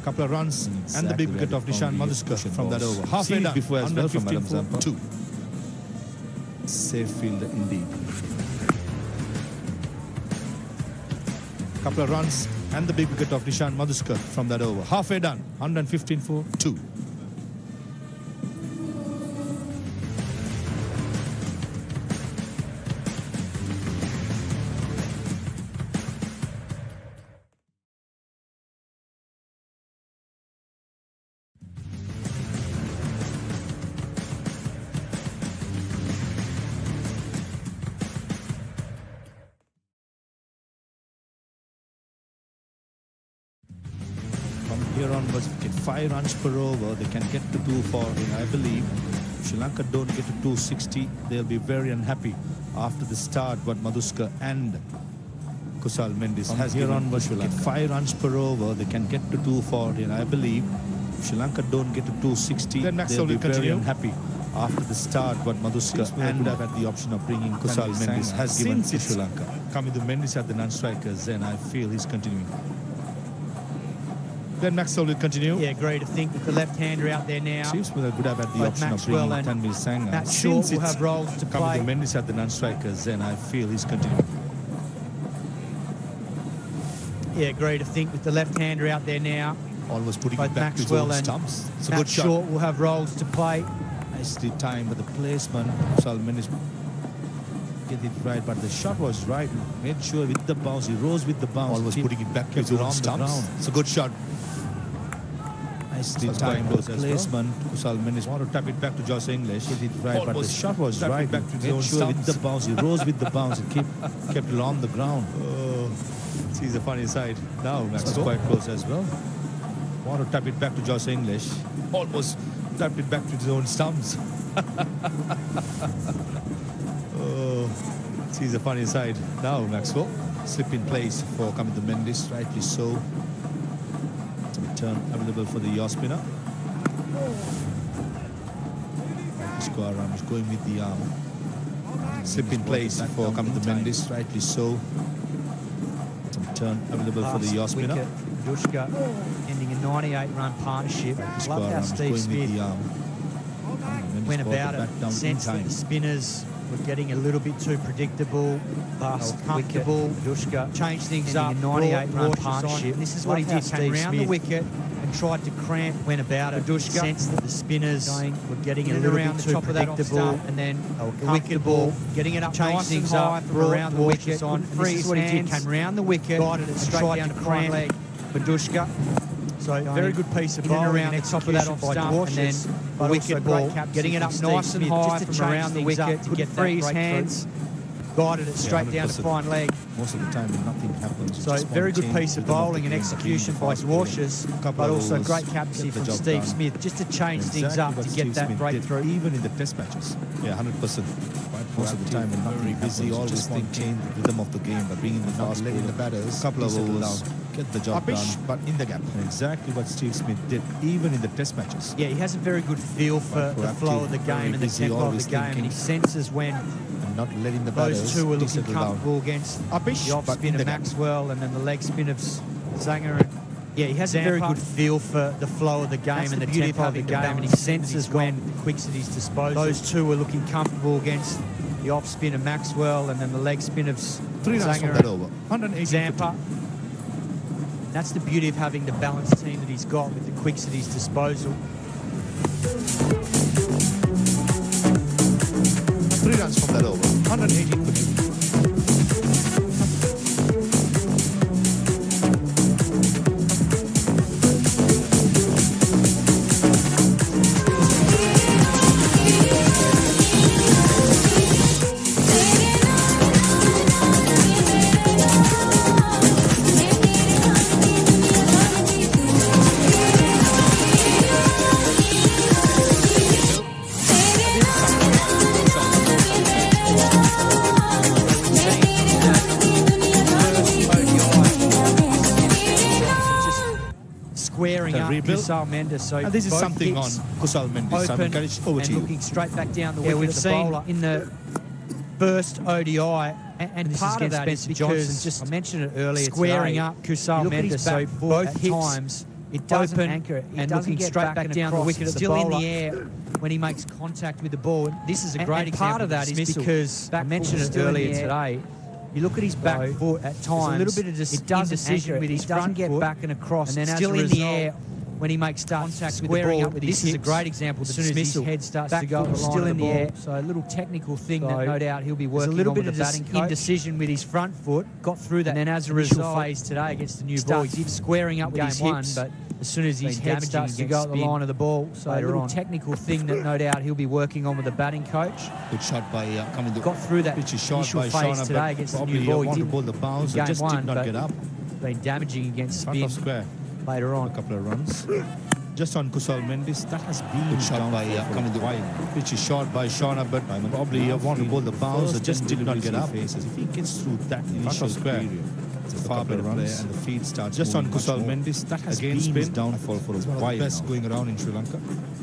Couple of runs and the big wicket of Nishan Madhuskar from that over. Halfway done. Before as well from Adam 115 Zampa. for 2. Safe field indeed. Couple of runs and the big wicket of Nishan Madhuskar from that over. Halfway done. 115 for 2. onwards get 5 runs per over. They can get to 240, I believe. Sri Lanka don't get to 260. They'll be very unhappy after the start what Maduska and Kusal Mendis has given onwards Sri Lanka. 5 runs per over. They can get to 240, and I believe Sri Lanka don't get to 260. Then Maxwell they'll be will continue. very unhappy after the start what Maduska and had the option of bringing Kusal Mendis has given to Sri Lanka. Coming to Mendis at the non-strikers, then I feel he's continuing. Then Maxwell will continue. Yeah, agree to think with the left-hander out there now. Steve Smith could have had the Both option Maxwell of bringing and Tanvir Sangha. Matt Short will have roles to Coming play. to Mendis at the non-strikers, then I feel he's continuing. Yeah, agree to think with the left-hander out there now. Almost putting Both it back Maxwell to his own and stumps. It's a Matt good shot. Short will have roles to play. Nicely timed, but the placement, Kusal Mendis get it right, but the shot was right. Made sure with the bounce, he rose with the bounce. Almost putting it back to his kept it own on the stumps. ground. It's a good shot. Nicely That's timed, quite the close as placement. Kusal Mendis Want to tap it back to Josh English. get it right, but the Almost shot was tapped it right. back to his Made own sure with stumps. the bounce, he rose with the bounce, and kept it on the ground. Oh, sees the funny side now, That's Maxwell. quite close as well. Want to tap it back to Josh English. Almost tapped it back to his own stumps. Oh, sees the funny side now, Maxwell. Slip in place for coming to Mendis, rightly so. Some turn available for the yaw spinner. Square arm is going with the arm. Slip in place for coming to Mendis, rightly so. Some turn available for the yaw spinner. Wicket, Dushka ending a 98-run partnership. Square Love how arm is Steve going with Smith the arm. went Mendis brought about back it. down in Sense that time. the spinners were getting a little bit too predictable, comfortable. Dushka changed things up. A 98-run partnership. And this is what he did. Came round the wicket and tried to cramp. Went about it. Dushka sensed that the spinners were getting a little bit too predictable, and then the wicket ball getting it up, changed things up from around the wicket. On. And this is what he did. Came round the wicket, guided it straight down to cramp leg for Dushka. So very good piece of bowling around the top of that off stump, and then the wicket ball getting it up nice and high from around the wicket to get free his hands. Guided it straight down to fine leg. Most of the time when nothing happens. So very good piece of bowling and execution by Dwarshuis, but also great captaincy from Steve Smith just to change things up to get that breakthrough. Even in the test matches. Yeah, 100%. Most of the time when nothing busy, always think change the rhythm of the game by bringing the fast letting the batters couple of overs get the job done, but in the gap. Exactly what Steve Smith did, even in the test matches. Yeah, he has a very good feel for the flow of the game and the tempo of the game, and he senses when not letting the batters those two are looking settle comfortable against the off spin of Maxwell and then the leg spin of Zanger. And yeah, he has a very good feel for the flow of the game and the tempo of the game, and he senses when quicks at his disposal. Those two are looking comfortable against the off spin of Maxwell and then the leg spin of 3 runs from that over. 180 Zampa. That's the beauty of having the balanced team that he's got with the quicks at his disposal. 3 runs from that over. 118 for 2. Kusal Mendis. So and this is something on Kusal Mendis. Open over and to you. looking straight back down the wicket. We've seen in the first ODI, and part of that is because just I mentioned it earlier, squaring up Kusal Mendis. So both times it doesn't anchor, and looking straight back down the wicket, still in the air when he makes contact with the ball. This is a great example. Part of that is because I mentioned it earlier today. You look at his back foot at times. A little bit of indecision with his front foot, back and across, and then still in the air when he makes contact with the ball. This is a great example. As soon as his head starts to go, still in the air. So a little technical thing that no doubt he'll be working on. A little bit of indecision with his front foot. Got through that, and then as a result, phase today against the new ball, he's squaring up with his hips, but as soon as his head starts to go at the line of the ball, so a little technical thing that no doubt he'll be working on with the batting coach. Good shot by Cummins. Got through that initial phase today against the new ball. He wanted to bowl the bounce, just did not get up. Been damaging against spin. Front of square. later on. A couple of runs. Just on Kusal Mendis, that has been shot by wide. Which is shot by Sean Abbott. Probably want to bowl the bouncer, just did not get up. If he gets through that initial square, it's a far better player, and the feed starts just on Kusal Mendis. That has been downfall for a while. Best going around in Sri Lanka.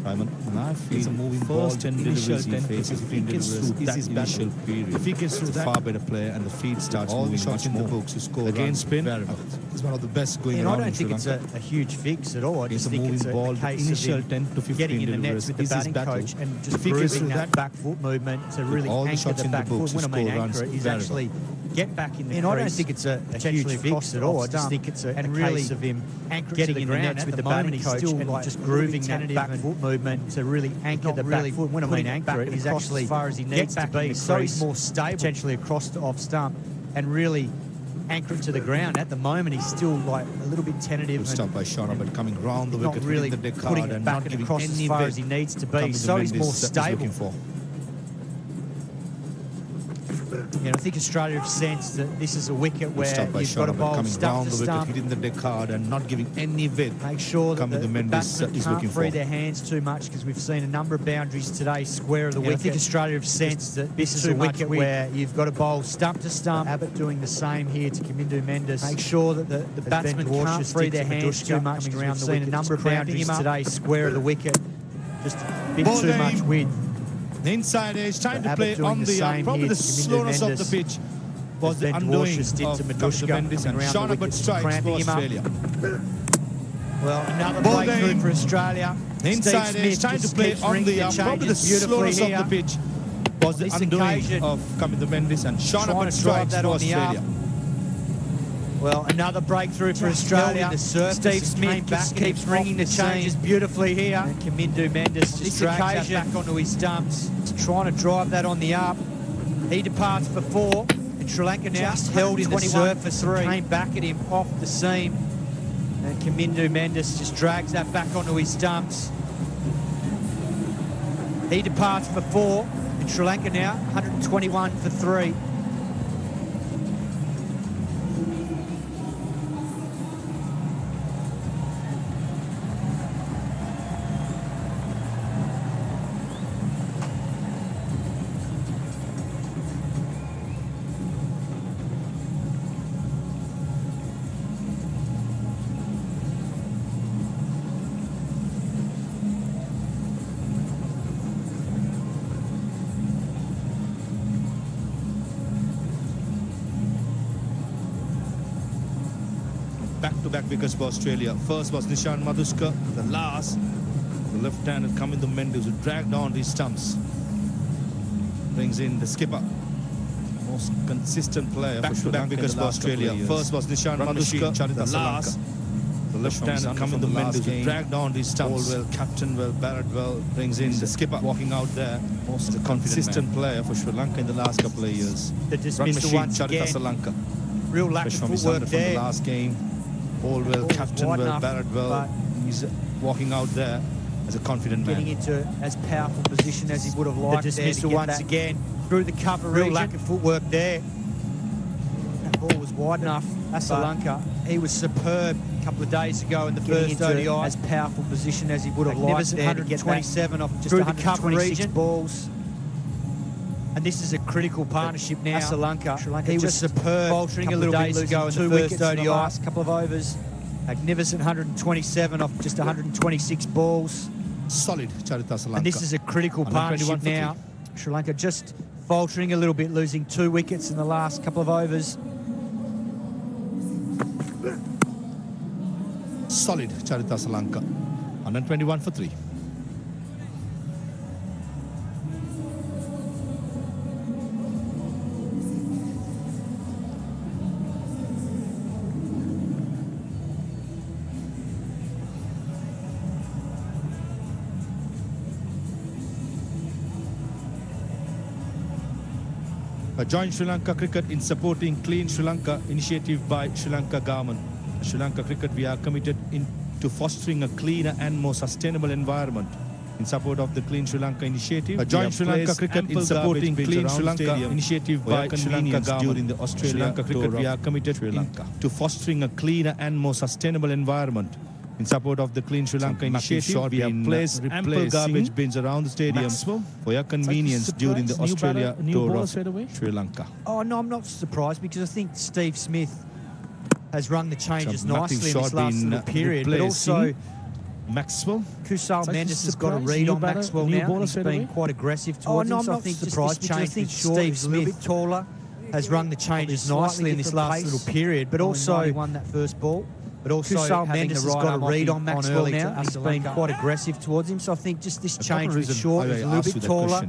And I feel it's a moving first 10 deliveries he faces. If he gets through that initial period, if he gets through that, far better player, and the feed starts moving much more. Books to score against spin. It's one of the best going around. I don't think it's a huge fix at all. I just think it's a case initial of 10 to 15 getting in the nets with the batting coach and just grooving that back foot movement to really anchor the back foot. When I mean anchor it, is actually get back in the crease. I don't think it's a huge fix at all. I just think it's a case of him getting in the nets with the batting coach and just grooving that back foot movement to really anchor the back foot. When I mean anchor it, is actually as far as he needs to be, so he's more stable, potentially across the off stump, and really anchor it to the ground. At the moment, he's still like a little bit tentative. Stopped by Sean, but coming round the wicket, not really the putting it back and across as far as he needs to be. So he's more stable. I think Australia have sensed that this is a wicket where you've got to bowl stump to stump, hitting the decard and not giving any width. Make sure that the batsmen can't free their hands too much, because we've seen a number of boundaries today square of the wicket. I think Australia have sensed that this is a wicket where you've got to bowl stump to stump. Abbott doing the same here to Kamindu Mendis. Make sure that the batsmen can't free their hands too much, because we've seen a number of boundaries today square of the wicket. Just a bit too much width. Inside edge, trying to play on the probably the slowness of the pitch was the undoing of Mendis, and Sean Abbott strikes for Australia. Well, another breakthrough for Australia. Inside edge, trying to play on the probably the slowness of the pitch was the undoing of Kamindu Mendis, and Sean Abbott strikes for Australia. Well, another breakthrough for Australia. Steve Smith just keeps ringing the changes beautifully here. And Kamindu Mendis just drags that back onto his stumps. He's trying to drive that on the up. He departs for 4. And Sri Lanka now just held in the surface 3. Came back at him off the seam. And Kamindu Mendis just drags that back onto his stumps. He departs for 4. And Sri Lanka now 121 for 3. Back-to-back wickets for Australia. First was Nishan Madhuska. The last, the left-handed Kamindu Mendis, who dragged on these stumps. Brings in the skipper. Most consistent player for Sri Lanka wickets for Australia. First was Nishan Madhuska. The last, the left-handed Kamindu Mendis, who dragged on these stumps. Well, captain well, batted well. Brings in the skipper walking out there. Most consistent player for Sri Lanka in the last couple of years. The dismissal once again. Sri Lanka. Real lack of footwork there. From the last game. Bowled well, captain well, batted well. He's walking out there as a confident man. Getting into as powerful position as he would have liked. The dismissal once again through the cover region. Real lack of footwork there. That ball was wide enough. Sri Lanka, he was superb a couple of days ago in the first ODI. As powerful position as he would have liked there. 127 off just 126 balls. And this is a critical partnership now. Sri Lanka, he was superb. Faltering a little bit ago in the first ODI. In the last couple of overs. Magnificent 127 off just 126 balls. Solid, Charita Sri Lanka. And this is a critical partnership now. Sri Lanka just faltering a little bit, losing 2 wickets in the last couple of overs. Solid, Charita Sri Lanka. 121 for 3. A joint Sri Lanka cricket in supporting Clean Sri Lanka initiative by Sri Lanka government. Sri Lanka cricket, we are committed to fostering a cleaner and more sustainable environment. In support of the Clean Sri Lanka initiative, a joint Sri Lanka cricket in supporting Clean Sri Lanka initiative by Sri Lanka government. During the Australia Sri Lanka cricket, we are committed to fostering a cleaner and more sustainable environment. In support of the Clean Sri Lanka initiative, we have placed ample garbage bins around the stadium for your convenience during the Australia tour of Sri Lanka. Oh, no, I'm not surprised because I think Steve Smith has rung the changes So nicely in this last little period. But also, Maxwell. Kusal Mendes has got a read on Maxwell now. He's been quite aggressive towards him. So I think surprised change. I think Steve Smith, a little bit taller, has rung the changes nicely in this last little period. But also, won that first ball. But also, Kusal Mendes has got a read on Maxwell now. He's been quite aggressive towards him. So I think just this change with short, is a little bit taller.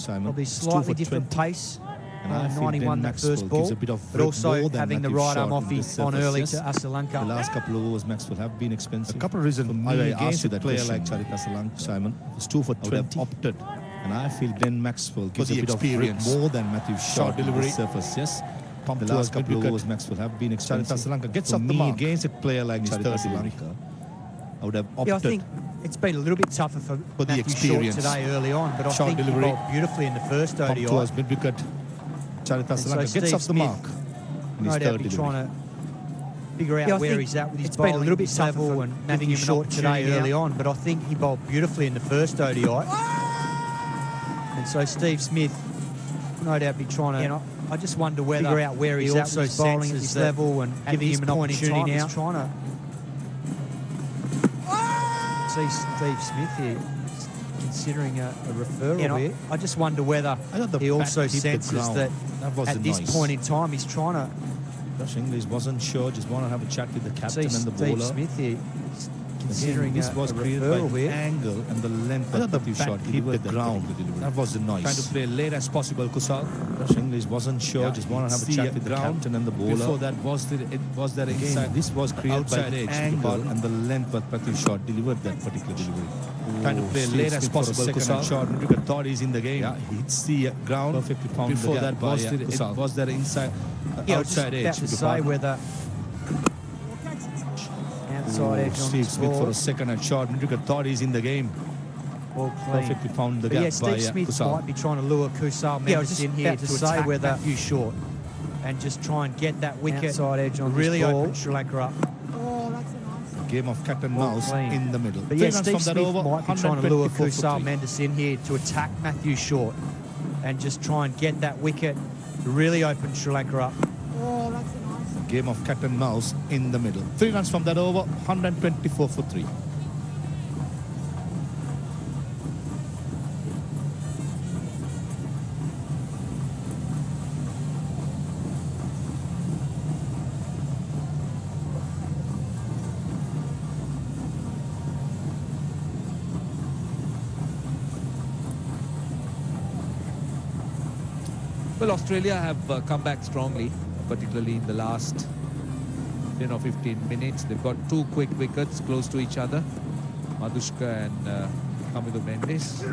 Probably slightly different pace. 91 that first ball, but also having the right arm off on early to Asalanka. The last couple of overs, Maxwell, have been expensive. A couple of reasons I asked you that player like Charit Asalanka, Simon, was 2 for 20. Opted, and I feel Glenn Maxwell gives a bit experience of more than Matthew Short delivery surface. Yes, the last couple of overs, Maxwell, have been expensive. Charit Asalanka gets up the mark against a player like Charit Asalanka. I would have opted. Yeah, I think it's been a little bit tougher for the experience Short today early on, but I think he bowled beautifully in the first ODI. Mid-wicket. Charit Asalanka gets off the mark. No doubt be trying to figure out where he's at with his bowling. It's been a little bit level and giving him Short today early on, but I think he bowled beautifully in the first ODI. And so Steve Smith, no doubt be trying to. I just wonder whether figure out where he's at with his bowling at this level and giving him an opportunity now. He's trying to see Steve Smith here. Considering a referral here. I just wonder whether he also senses that at this point in time he's trying to... Josh Inglis wasn't sure, just want to have a chat with the captain and the bowler. Steve Smith here, considering this was created by the angle and the length of the shot hit the ground. That was the noise. Trying to play late as possible, Kusal. Josh Inglis wasn't sure, just want to have a chat with the captain and the bowler. Before that, was there again? This was created by the angle and the length of the shot delivered that particular delivery. Trying to play late as possible, Kusal. Shot, Wicket thought he's in the game. Yeah, he hits the ground. Perfectly found. Before that, was there inside, outside edge? To say whether outside edge on Steve Smith for a second and shot. Wicket thought he's in the game. All clean. Perfectly found the gap by Steve Smith Kusal. Might be trying to lure Kusal Mendes in here to say whether Matthew Short and just try and get that wicket outside edge on really open Sri Lanka up. Game of cat and mouse in the middle. But yeah, Steve Smith might be trying to lure Kusal Mendes in here to attack Matthew Short and just try and get that wicket to really open Sri Lanka up. Game of cat and mouse in the middle. 3 runs from that over, 124 for 3. Well, Australia have come back strongly, particularly in the last 10 or 15 minutes. They've got 2 quick wickets close to each other, Madushka and Hamidu Mendes.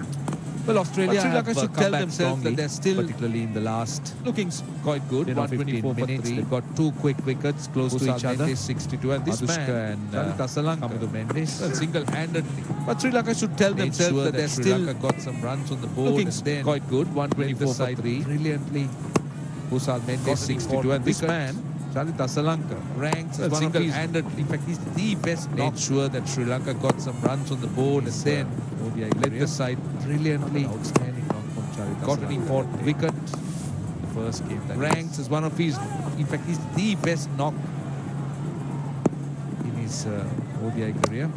Well, Australia have should tell themselves that they're still, particularly in the last, looking quite good. 124 minutes. They've got 2 quick wickets close to each other. 62 and this Madushka and Hamidu Mendes. Well, single-handedly. But Sri Lanka should tell themselves that they're still got some runs on the board. Looking quite good. 124 for 3. Brilliantly. Kusal Mendes 62 and this man, Charit Asalanka, ranks as single-handedly. In fact, he's the best. Made sure that Sri Lanka got some runs on the board and then ODI led the side brilliantly. Outstanding knock from Charit. Got an important wicket. The first game that ranks as one of his. In fact, he's the best knock in his ODI career.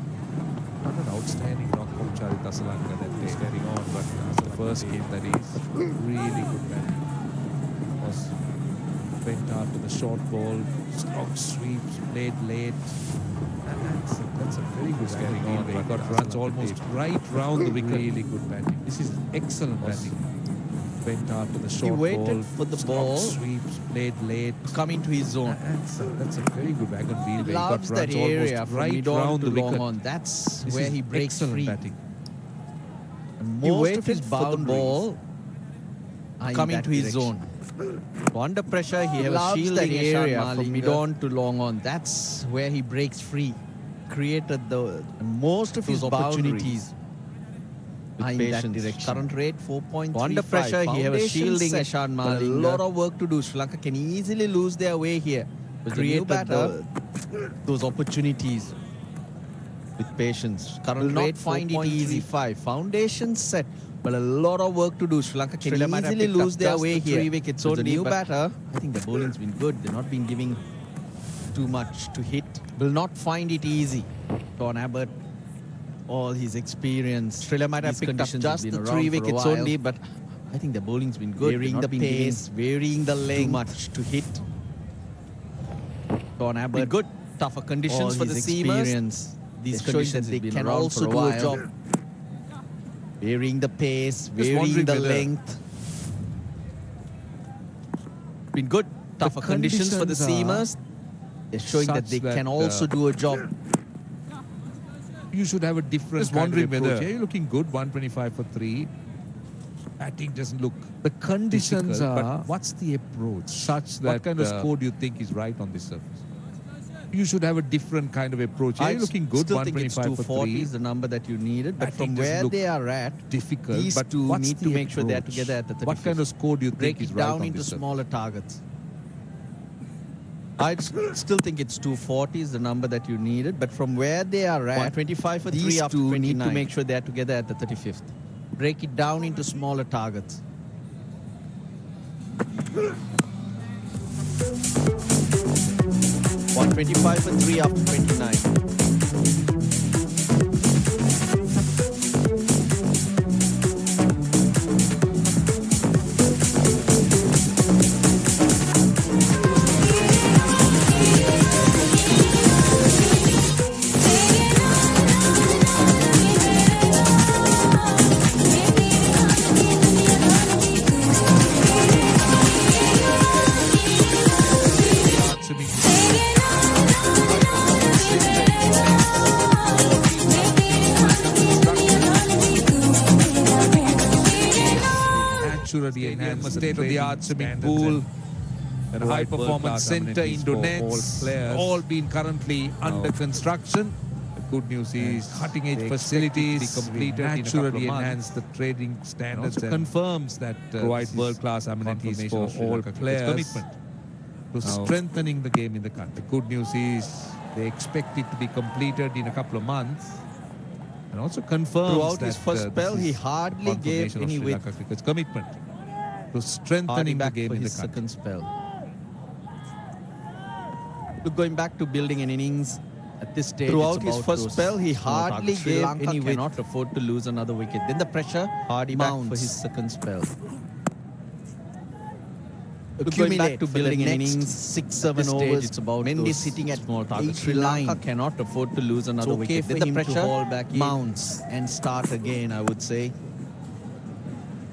Not an outstanding knock from Charit Asalanka that day. Carrying on, but the first game that is really good batting. Was went after the short ball, strong sweeps, played late. And that's a very good batting. He got runs almost right round the wicket. Really good batting. This is excellent batting. Went after the short ball. He waited for the ball. Sweeps, played late. Come into his zone. That's a very good wagon field. He loves that area from right round the long on. That's where he breaks free. Batting. He waited for the ball. Come into his zone. Under pressure, he loves that area from mid-on to long-on. That's where he breaks free. Created the most of his opportunities in that direction. Current rate 4.35. Under pressure, he has a shielding Ishan Malinga. A lot of work to do. Sri Lanka can easily lose their way here. Created those opportunities. with patience. Current Will not rate find it easy. 4.35. Foundation set, but a lot of work to do. Sri Lanka can Australia might have easily picked up lose their just way the here. 3 wickets With the only, new but batter, I think the bowling's been good. They've not been giving too much to hit. will not find it easy. Don Abbott, all his experience. Australia might have these picked up conditions have just been the around 3 for a wickets while. only, but I think the bowling's been good. varying They've the not been giving pace, varying the too length. much to hit. Don Been Abbott, good, tougher all conditions for the his seamers. experience. These They're showing conditions that they have been can around also for a do a while. job. Varying the pace, wondering varying the whether- length. Been good, tougher conditions for the seamers. They're showing that such they that, can also do a job. You should have a different Just kind wondering of approach. whether- Yeah, you're looking good, 125 for 3. Batting doesn't look The conditions difficult, are but what's the approach? such that What kind of score do you think is right on this surface? You should have a different kind of approach. Yeah, I you're looking good, still think it's 125 for 240 3. is the number that you needed, but Batting from doesn't where look they are at, difficult, these but two what's need the to make sure they're approach? together at the 35th. What kind of score do you break think is it right down on into this surface? smaller targets. I still think it's 240 is the number that you needed, but from where they are at, 125 for 3 these after two 29. need to make sure they're together at the 35th. Break it down into smaller targets. 125 for 3 after 29. Naturally enhanced state-of-the-art swimming pool and a high-performance center, indoor nets, all been currently under construction. The good news is cutting-edge facilities completed naturally enhance the trading standards and confirms that provide world-class amenities for all players. Commitment to strengthening the game in the country. Good news is they expect it to be completed in a couple of months. And also confirms Throughout that his first spell, this he is hardly gave confirmation of any Sri width. Lanka cricket's commitment to strengthening the Back game for in the his country. second spell. Look, going back to building an innings At this stage, throughout it's his about first those spell, he small hardly targets. Sri gave Lanka any width. cannot afford to lose another wicket. Then the pressure, Hardy back mounts for for his his second spell. Look, going back Accumulate to for the building an next innings, 6-7 At this stage, overs. it's about Mendy's those sitting at small targets. Sri 89. Lanka cannot afford to lose another okay wicket. for Then the him to pressure haul back in. mounts and start again, I would say.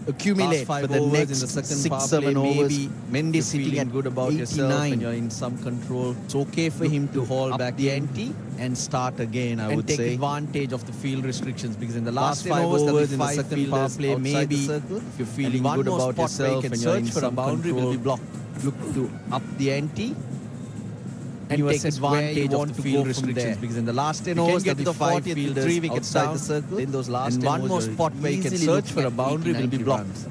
Accumulate Last 5 for the overs next in the second 6-7 power play, overs. maybe Mendy's you're sitting feeling at good about yourself 89. and you're in some control. It's okay for him to hold up back the in ante and start again, I and would take say. advantage of the field restrictions, because in the Last last 5 overs, overs in the second power play, maybe the circle, if you're feeling and one good more about spot where you yourself can and you're in search for a some boundary will control, be blocked. look to up the ante And you take assess where you advantage of want the to field go from restrictions, there. because in the last 10 You can overs, get there'll to be the 5 40th with fielders 3 wickets outside down. the circle. Then those last and 10 one overs more are spot where you can easily search looking for a at boundary 80, will be 90 blocked. runs.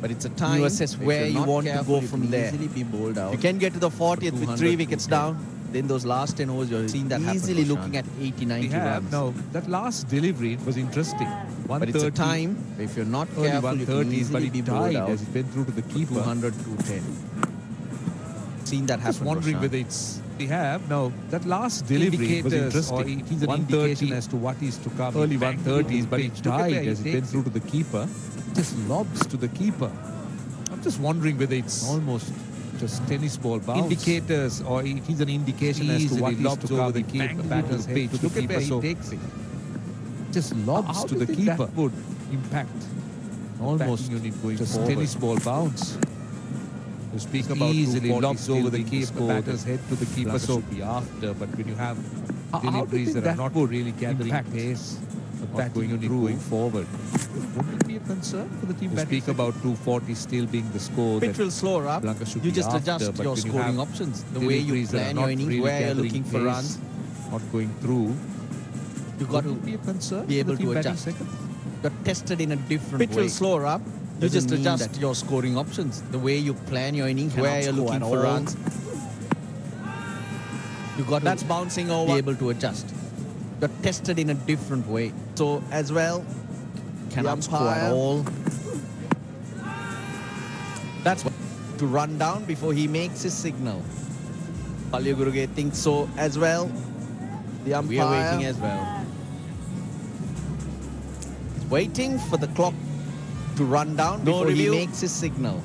But it's a time You assess if where you're you not want to careful, go you from can there. easily be bowled out. You can get to the 40th with 200, 3 wickets 210. down. Then those last 10 overs, you're Seen that happen, easily Roshan. looking at 80, 90 We have. runs. No, that last delivery was interesting. But it's a 130, time, if you're not early careful, you can 130s, but easily it be bowled died out. as it went through to the keeper. 200, 210. Seen that Just happen, wondering Roshan. whether it's we have no that last delivery was Indicators or interesting. it is an 130, indication as to what is to come. early It banged through 130s, the but pitch. it Look at died where he as it went takes through to the keeper. Just lobs to the keeper. I'm just wondering whether it's almost just tennis ball bounce. indicators, or it is an indication as to Easily what is lobs to over come. the It keeper, banged through batter's the head pitch. to the Look at keeper, where he so takes it. just lobs How to do the you think keeper. that would impact Almost batting unit going just forward? tennis ball bounce. To speak Just about easily 240 lobs still over the being keeper, score, batter's that head to the keeper. Lanka So should be after, but when you have how do you deliveries think that are that not would really gathering impact pace, the not batting going unit through, going forward? Wouldn't it be a concern for the team to batting speak sector? about 240 still being the score Pitch that will slow up. Lanka should You be just after, adjust but your when you scoring have options. The way you deliveries that are plan not your innings, really where you're gathering looking for pace, runs, not going through, you got to wouldn't it be a concern be for able the team to batting adjust. second? You're tested in a different Pitch way. will slow up. You Doesn't just mean adjust that your scoring options. The way you plan your innings, Cannot where you're score looking at for all. runs. You got That's bouncing over. be able to adjust. You're tested in a different way. So as well, Cannot score at umpire. all. That's what. To run down before he makes his signal. Palyaguruge thinks so as well. The umpire. We are waiting as well. Waiting for the clock. To run down No before review. he makes his signal.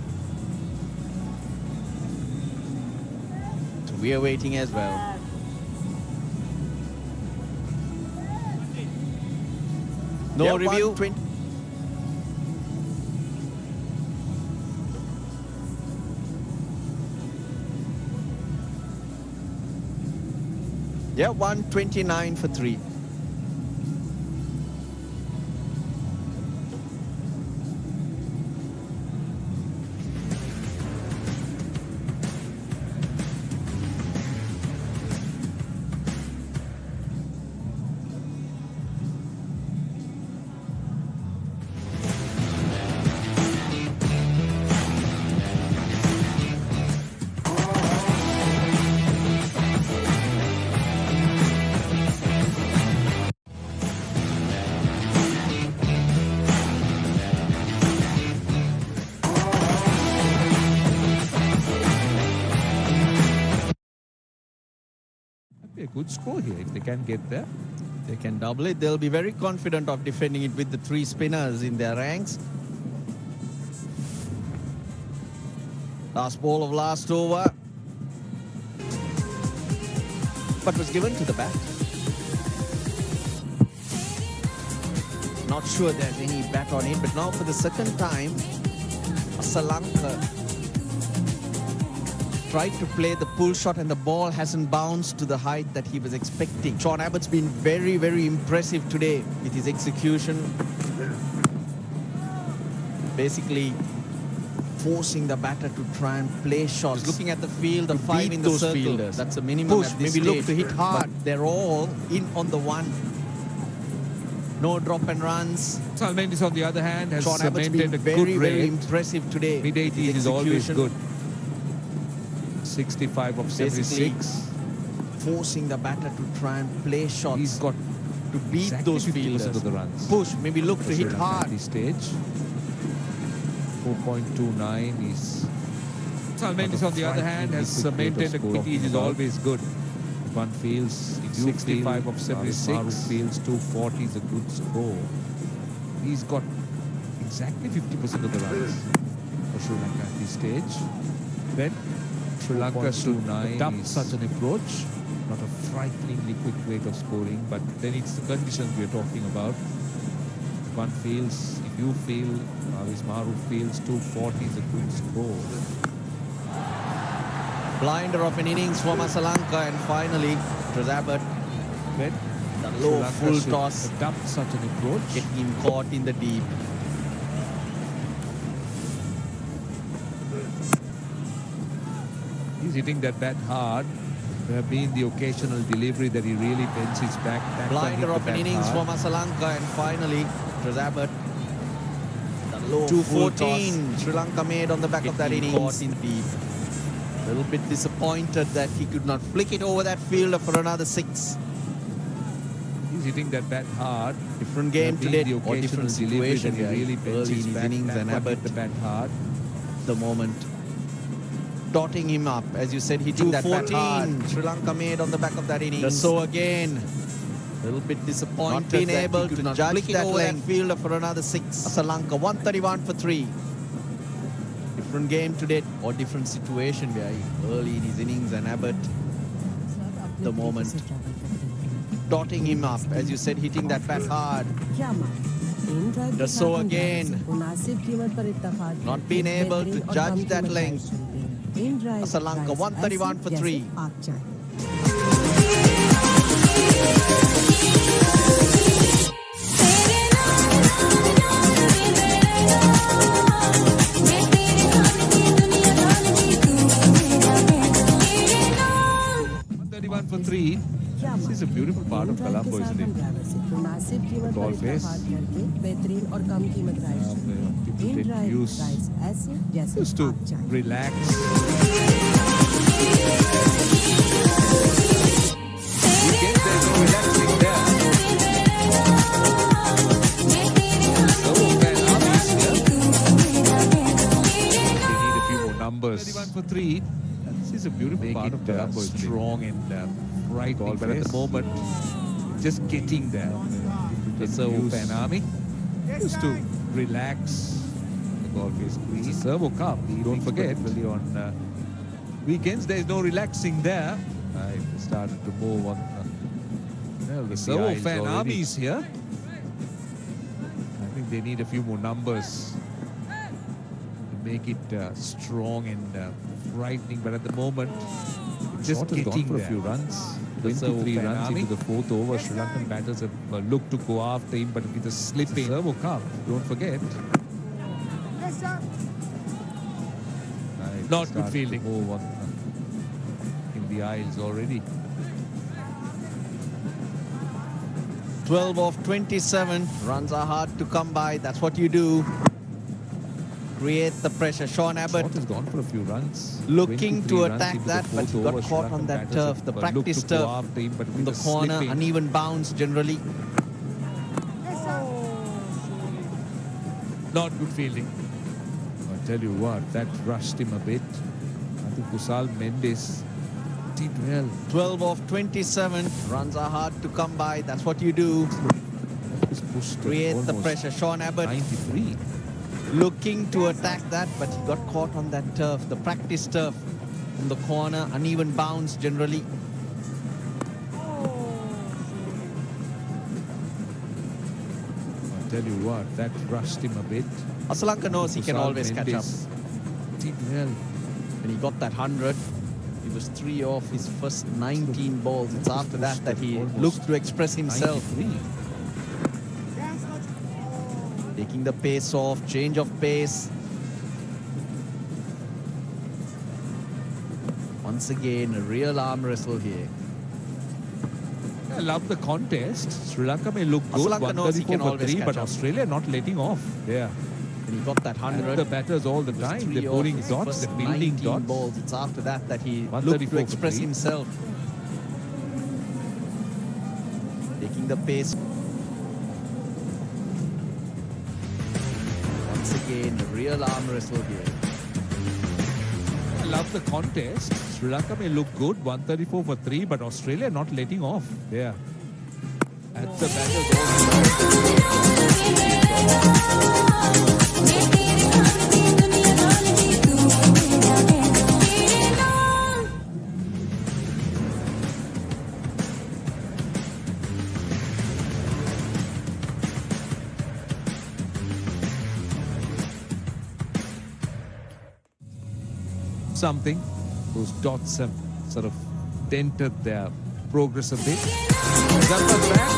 So we are waiting as well. No Yeah, review. 120. Yeah, 129 for 3. A good score here if they can get there. They can double it. They'll be very confident of defending it with the 3 spinners in their ranks. Last ball of last over. But was given to the bat. Not sure there's any bat on it, but now for the second time, Sri Lanka tried to play the pull shot and the ball hasn't bounced to the height that he was expecting. Sean Abbott's been very, very impressive today with his execution. Basically forcing the batter to try and play shots. Looking at the field, the 5 in the circle. Fielders. That's a minimum Push, at this maybe look stage. to hit hard. But they're all in on the 1. No drop and runs. Salmendis, on the other hand, has Sean Abbott's been maintained a very, good very rate. impressive today. Mid-80s is always execution. good. 65 of 76. Forcing the batter to try and play shots. He's got to beat exactly those 50% fielders. of the runs. Push, maybe look to Sri hit Lanka hard. at this stage. 4.29 is... Salmendis, on the other hand, has maintained a good... It is always good. If one feels... If you 65 of 76. Maru feels 240 is a good score. He's got exactly 50% of the runs for Sri Lanka at this stage. Then Sri Lanka should adopt such an approach. Not a frighteningly quick rate of scoring, but then it's the conditions we're talking about. If one feels, if you feel, Maru feels 240 is a good score. Blinder of an innings for Sri Lanka, and finally it was Abbott. Then The Sri low Lanka full should toss, adopt such an approach. getting him caught in the deep. He's hitting that bat hard. There have been the occasional delivery that he really bends his back. Blinder of an innings for Sri Lanka, and finally it was Abbott. The low 214 Sri Lanka made on the back of that innings. Caught in deep. A little bit disappointed that he could not flick it over that fielder for another 6. He's hitting that bat hard. Different game today, The or different occasional delivery situation. that he really bends Early his in his back. innings, and Abbott hit the bat hard. the moment. Dotting him up, as you said, hitting that bat hard. Sri Lanka made on the back of that innings. So again, A little bit disappointed. not being that able he could to not judge flick it that over that length. fielder for another 6. Sri Lanka 131 for 3. Different game today, or different situation. Early in his innings, and Abbott the moment. Dotting him up, as you said, hitting that bat hard. Just so again, not being able to judge that length. Sri Lanka 131 for 3. For 3. This is a beautiful part of Colombo, isn't it? Golf face. People get used to relax. numbers. 31 for 3. This is a beautiful part of Colombo. Strong and frightening, but at the moment, just getting there. The servo fan army used to relax the golf is green. It's a servo cup. Don't forget, really on weekends there is no relaxing there. It started to move on. Well, the servo fan army is here. I think they need a few more numbers to make it strong and frightening, but at the moment, just getting for a few runs. 23 runs into the fourth over. Sri Lankan batters have looked to go after him, but with a slipping servo cup, don't forget. Not good fielding. Move on in the aisles already. 12 of 27. Runs are hard to come by. That's what you do. Create the pressure. Sean Abbott Shot has gone for a few runs. looking to attack that, but he got caught on that turf, the practice turf in the corner, uneven bounce generally. Not good fielding. I tell you what, that rushed him a bit. I think Kusal Mendes did well. 12 of 27. Runs are hard to come by. That's what you do. Create the pressure. Sean Abbott 93. looking to attack that, but he got caught on that turf, the practice turf in the corner, uneven bounce generally. I tell you what, that rushed him a bit. Asalanka knows he can always catch up. Did well. When he got that 100, he was 3 off his first 19 balls. It's after that he looked to express himself. 93. Taking the pace off, change of pace. Once again, a real arm wrestle here. I love the contest. Sri Lanka may look good, Asalanka knows he can 134 for always 3, catch but up. Australia not letting off. Yeah. When he got that 100, The batters all the time. They're pulling dots, they're building 19 dots. balls. It's after that he looked 134 to for express 3. himself. Taking the pace. Once again, a real arm wrestle here. I love the contest. Sri Lanka may look good, 134 for 3, but Australia not letting off. Yeah. At the something. Those dots have sort of dented their progress a bit. That was back.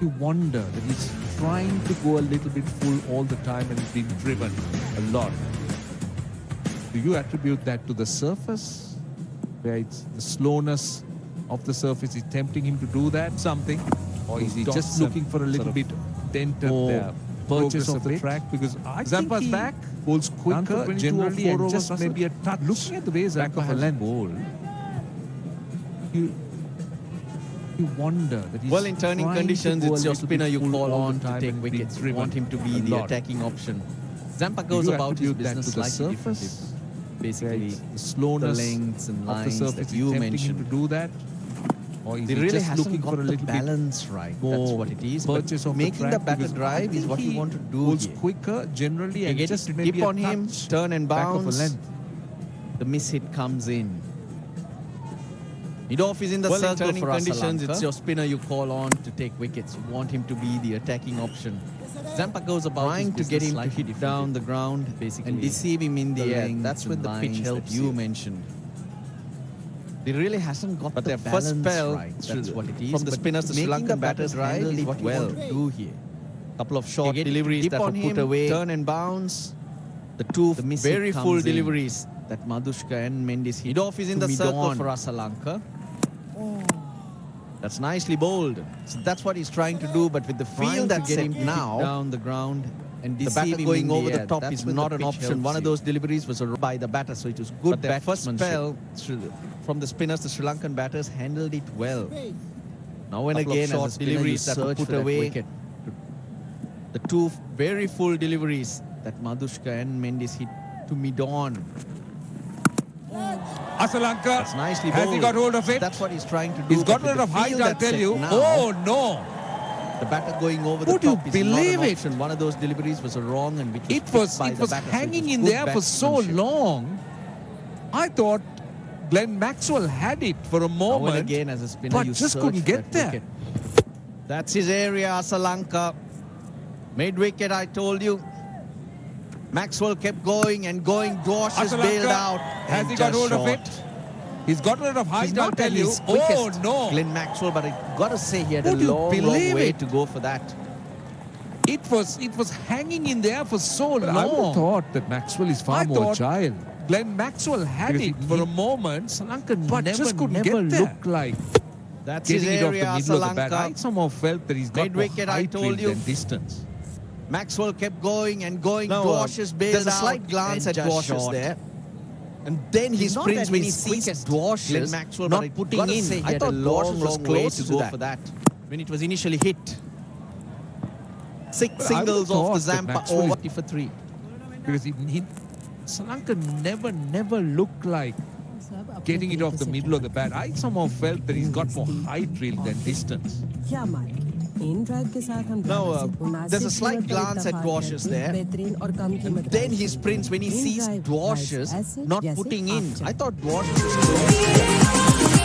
You wonder that he's trying to go a little bit full all the time and being driven a lot. Do you attribute that to the surface? Where it's the slowness of the surface is tempting him to do that? Something? Or is he just looking for a little bit dented there? Purchase of the track, because Zampa's back bowls quicker generally and just maybe a touch. Looking at the way Zampa has bowled, you wonder that he's Well, in turning conditions, it's your spinner you call on to take and wickets. being You want him to be driven a the lot. attacking option. Zampa Do goes you about his attribute that business to the slightly differently. surface? Basically, The slowness the lengths and of the lines surface that is you tempting mentioned. him to do that? Or is He he really just hasn't looking got for a the little bit balance right. That's more what it is. But purchase of the making the track? batter Because I drive is think what you he want to do bowls here. quicker generally You and get just to maybe dip a on him, touch turn and back of a bounce. length. The miss hit comes in. Mid-off is in the circle turning for conditions, Asalanka. It's your spinner you call on to take wickets. You want him to be the attacking option. Zampa goes about trying to get him to hit down the ground basically and deceive him in the air. That's when the pitch helps you mentioned. He really hasn't got the first spell right. That's what it is. From the spinners, the Sri Lankan batters handled it what well. Do here. Couple of short deliveries that were put away. Turn and bounce. The two very full deliveries that Madhushka and Mendes hit. Mid-off is in the circle for Asalanka. That's nicely bowled. So that's what he's trying to do, but with the feel that's set now down the ground and the batter going over the top is not an option. One of those deliveries was by the batter, so it was good. But their first spell from the spinners, the Sri Lankan batters handled it well. Now and Couple of again, short as a spinner, deliveries you that were search put for that away. wicket. The two very full deliveries that Madushka and Mendes hit to mid-on. Asalanka, That's nicely has bowled. he got hold of it? That's what he's trying to do. He's got but rid with of the height, field I'll that's tell set you. now, Oh, no. the batter going over Would the you top is believe not an it? option. One of those deliveries was a wrong and which was It picked was, by it the was batter, so it hanging was in good there for so batsmanship. long. I thought Glenn Maxwell had it for a Now and moment, again, as a spinner, but you just search couldn't for get that there. wicket. That's his area, Asalanka. Mid-wicket, I told you. Maxwell kept going and going. Dwash is Asalanka, bailed out. has and he got just hold of short. it? He's got rid of He's height, I'll not tell at you. his Oh, quickest, no. Glenn Maxwell, but I got to say he had Would a you long believe way it? to go for that. It was hanging in there for so But long. I would have thought that Maxwell is far I more thought agile. Glenn Maxwell had Because it he- for he- a moment, Salanka but never, just couldn't never get there. looked like That's his getting it off the area, middle of the bat. I Asalanka. somehow felt that he's got more Mid-wicket, I height told field you. than distance. Maxwell kept going and going. Now, Dwash is bailed there's a out slight glance and at just Dwash short. there. And then he He's not sprints at when he his sees quickest, Dwash Glenn is Maxwell, not but I putting gotta in. say he I had a thought long, Dwash was long way close to to go that for that. when it was initially hit. 6 But I singles would have off the thought that Zampa Maxwell over. 40 for 3. Because Salanka never looked like getting it off the middle of the bat. I somehow felt that he's got more height field than distance. क्या मारेंगे? In drive के साथ हम Now, driver से मुनासिब there's a slight कीमत पर glance at इत्तेफाक Dwash's करके there. बेहतरीन और कम कीमत And then का he option sprints when he in sees drive Dwash's drives ऐसे not जैसे putting आप in. चाहें। I thought Dwash was close.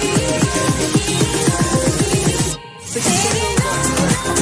6 singles off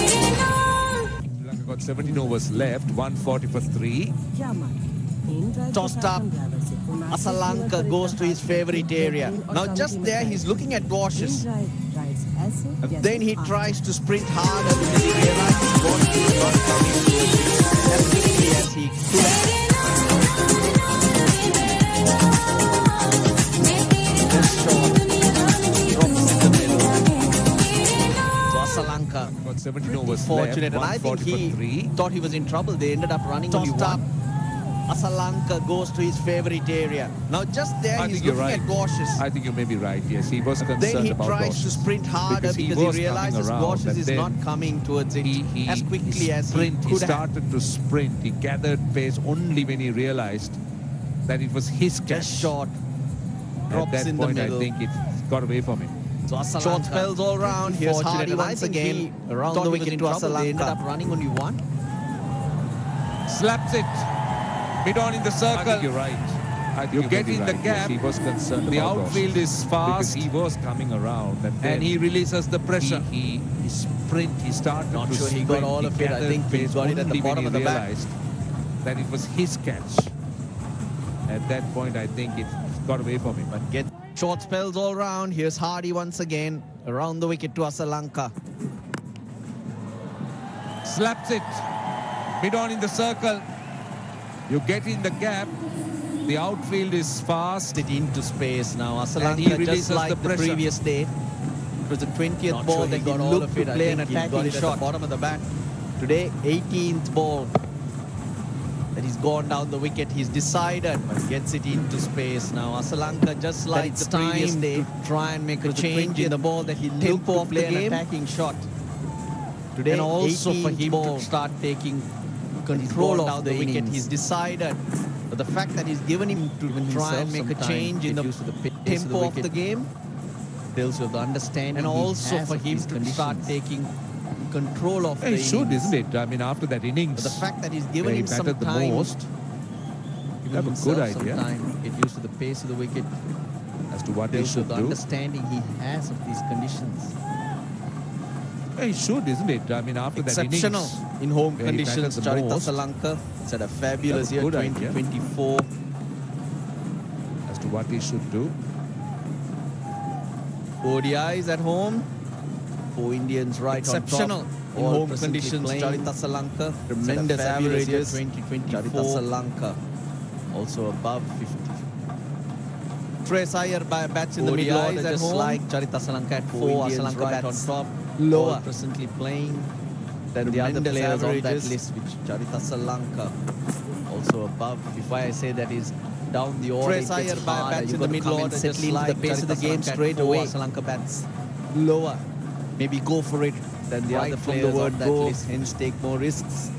Sri Lanka got 17 overs left, 140 for 3. क्या मारेंगे? इन ड्राइव के Tossed साथ up. हम ड्राइवर से मुनासिब कीमत Asalanka पर goes to his इत्तेफाक favorite करके area. बेहतरीन और Now कम just कीमत there का he's option. looking at in Dwash's. Drive drives ऐसे And जैसे then he आप tries to sprint harder because he realizes Dwash is not coming towards him as quickly as he could have. Just short. Drops in the middle. So Asalanka Got 17 overs fortunate, left, and I think 140 for he 3. thought he was in trouble. They ended up running only Tossed up. one. Asalanka goes to his favorite area. Now just there I he's think you're looking right. at Dwash's. I think you may be right, yes. He was concerned Then he about tries to Dawes. sprint harder Because he because was he coming realizes around, Dwash's and is then not coming towards it He as quickly as he sprint. He could have. started to sprint. He gathered pace only when he realized that it was his catch. Just short. At Drops that in the point, I middle. think it got away from him. So Short spells all round. Here's Fortunate, Hardy and I once think again. he Around thought the he was wicket in to trouble. They ended Asalanka. up running only one. Slaps it. Mid on in the circle. I think you're right. I think You may get be in the right, yes. gap. He was concerned The about outfield Dawes. is Because fast. he was coming around And he releases the pressure. he sprint. He started Not to sure he sprint. got all of it. I gathered think he pace got it at the only when bottom he of the bat. realized that it was his catch. At that point, I think it got away from him. But get short spells all round. Here's Hardy once again. Around the wicket to Asalanka. Slaps it. Mid on in the circle. You get in the gap. The outfield is fast. It into space now. And he Asalanka releases just like the the pressure. previous day. It was the 20th Not ball sure he that he got all looked of to it. I play an think he got attacking it at shot. the bottom of the bat. Today, 18th ball that he's gone down the wicket. He's decided, but gets it into space now. Asalanka, just like it's the previous time day, to try and make a was the change in the 20th ball that he looked tempo to of the play an game. attacking shot. Today, And also for 18th him ball. to start taking He's control gone of down the the wicket. innings. He's decided. But the fact that he's given him to Given try and himself make a some time change to in get the used to the pace tempo of the wicket. game, tells you of the understanding and he also has for of him these to start conditions. taking control of Yeah, the he should, innings. isn't it? I mean, after that innings, But the fact that he's given where he him some batted the time most, Given have a himself good some idea. time to get used to the pace of the wicket. as to what he Tells you should of the do. understanding he has of these conditions. Yeah, he should, isn't it? I mean, after that Exceptional innings, in home where he conditions. batted the Charita most. Asalanka. It's had a fabulous That's a year, good idea. 2024. as to what he should do. ODIs at home. 4 Indians right Exceptional on top. in all home presently conditions. playing. Charita Asalanka. Tremendous averages. 2024. Charita Salanka also above 50. Trace Iyer bats in the middle ODIs order, at just home. like Charita Asalanka at 4. Indians Asalanka right bats on top. lower. All presently playing than the other Tremendous players on that averages. list, which Charita Salanka also So above, if I say that is down the order, Trace it gets higher by harder. bats You've in got the to middle come order, and just settle into the like pace of the Charita game Sri Lanka straight at away. 4. Sri Lanka bats lower. Maybe go for it than the Right other from the players word on that go. list, hence take more risks.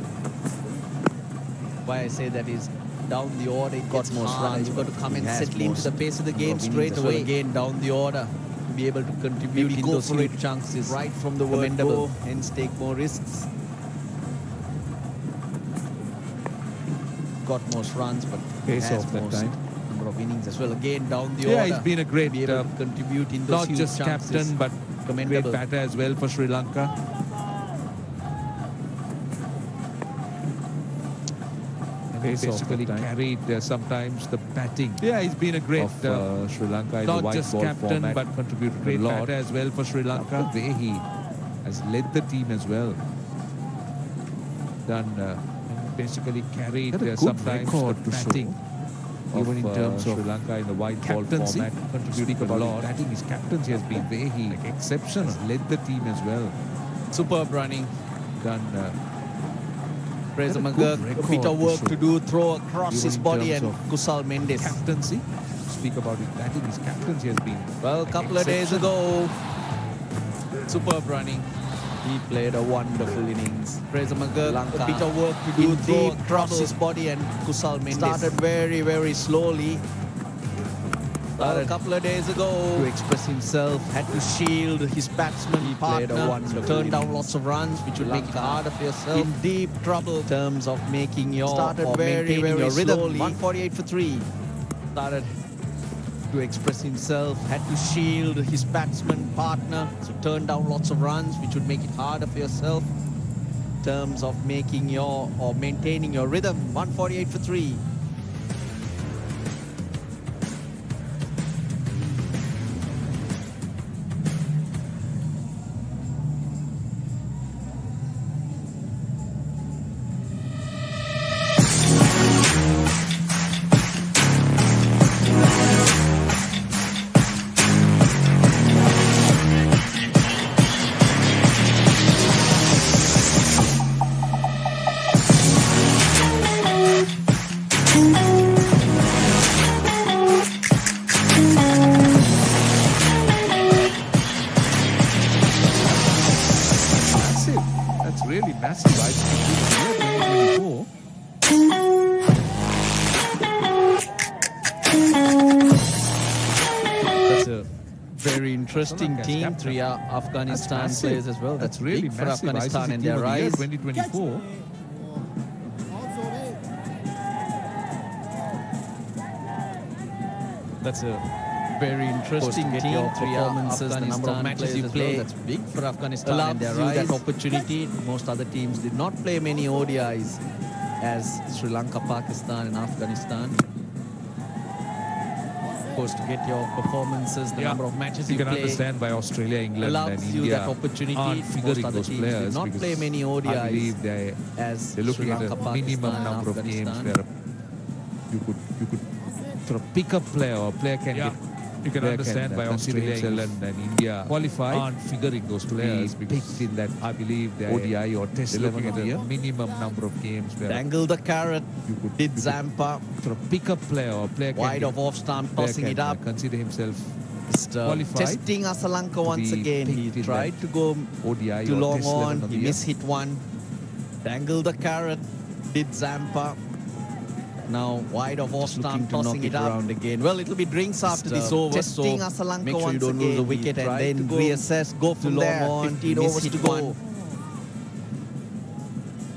Why I say that is down the order, it Got gets most harder. runs, You've got but to come and he has settle into the most pace of the number game of straight innings as well. away. Again, down the order, to be able to contribute Maybe in go those for huge it chunks is right from the word commendable. go. Hence take more risks. Got most runs, but he Pace has off that most time. number of innings as well. Again, down the Yeah, order. he's been a great, to be able to contribute in those not huge just chunks is captain, but commendable. great batter as well for Sri Lanka. And he basically carried sometimes the batting. Yeah, he's been a great of Sri Lanka in the not white just ball captain, format. but contributed Great a lot batter as well for Sri Lanka. The way he has led the team as well. Done basically carried Had a good sometimes record the to show batting. Even in terms Sri of Lanka in the white ball captaincy, format. contributing a lot. Batting, his captaincy has been very exceptional. Has led the team as well. Superb running. Done. Fraser Had a good McGurk, a record bit of to work show. to do, throw across Even his in body, terms and of Kusal Mendes. Captaincy. Speak about his batting. His captaincy has been Well, a couple of days ago, superb running. He played a wonderful innings. Fraser McGurk, a bit of work to do, throw across his body, and Kusal Mendes started very, very slowly. A couple of days ago, to express himself, had to shield his batsman partner, turn down lots of runs, which would make it harder for yourself. In deep trouble in terms of making your Started very, very your rhythm. slowly. 148 for 3. Started to express himself, had to shield his batsman partner, so turn down lots of runs, which would make it harder for yourself in terms of making your or maintaining your rhythm. 148 for 3. massive. That's really massive. I think 2024. That's a very interesting Sri Lanka's team. captain. 3 Afghanistan That's players massive. as well. That's That's really big for massive. Afghanistan ICC and Team their of the Year rise. 2024. That's a very interesting Get team. your 3 performances, the number of Afghanistan matches players you as well. play. That's big for Afghanistan Allows and their you rise. that Opportunity. Most other teams did not play many ODIs as Sri Lanka, Pakistan, and Afghanistan. Of course, to get your performances, the number of matches you you can play, understand why Australia, England, allows and you India that opportunity. aren't Most figuring other those teams players did not because play many I ODIs believe they're as looking Sri at Lanka, a Pakistan, minimum and number of games Afghanistan. where you could sort of pick a player or a player can get. You can understand why Australia, England, and India qualify aren't figuring those players picked in that. I believe they're ODI or Test 11 of the year. Minimum number of games where Dangle the carrot. Did Zampa. sort of pick a player or a player can Wide get, of off stump, player tossing can, it up. consider himself Just, qualified testing Sri Lanka to once be again. He picked in tried that to go ODI too or long Test 11 on. of the He year. mishit one. Dangle the carrot. Did Zampa. Now wide of off stump, tossing it up around again. Well, it'll be drinks after this over. over, Testing so Sri Lanka make sure you once don't lose again. a wicket He and tried then to go reassess, go from too there. long on. 15 He overs to mishit go. one.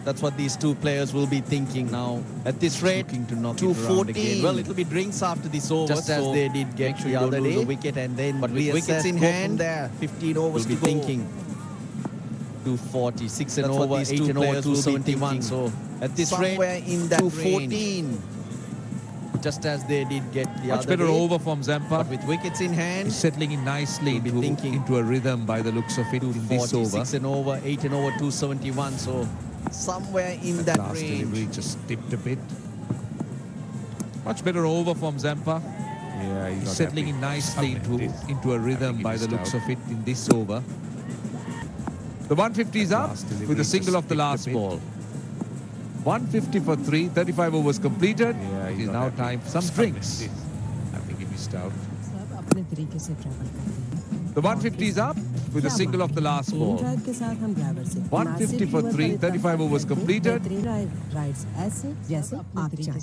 That's what these two players will be thinking now. At this rate, Looking to knock it around 214. again. Well, it'll be drinks after this over, Just as so they did get make sure the you don't other lose day. a wicket and then But with reassess, wickets in go from hand, there. 15 overs Will be to go. thinking. 240, 6 and That's what over, these 8 two and over, players will be 271. thinking. So at this Somewhere rate, in that 214. Just as they did get the Much other better day. over from Zampa. But with wickets in hand, He's settling in nicely He'll be thinking. into a rhythm by the looks of it in this 240, over. 6 and over, 8 and over, 271. So somewhere in that Last range. delivery just tipped a bit. Much better over from Zampa. Yeah, He's not settling happy. in nicely into a I rhythm think he by the missed looks out. of it in this over. The 150 is up Last delivery with a single just off the tipped a last bit. ball. 150 for 3, 35 overs completed. Yeah, it is now time for some drinks. I think he missed out. सब अपने तरीके से travel करते हैं। The 150 is up with a single off the last ball. Drive के साथ हम driver से 150 for 3, 35 overs completed. राइड्स ऐसे जैसे आप चाहें।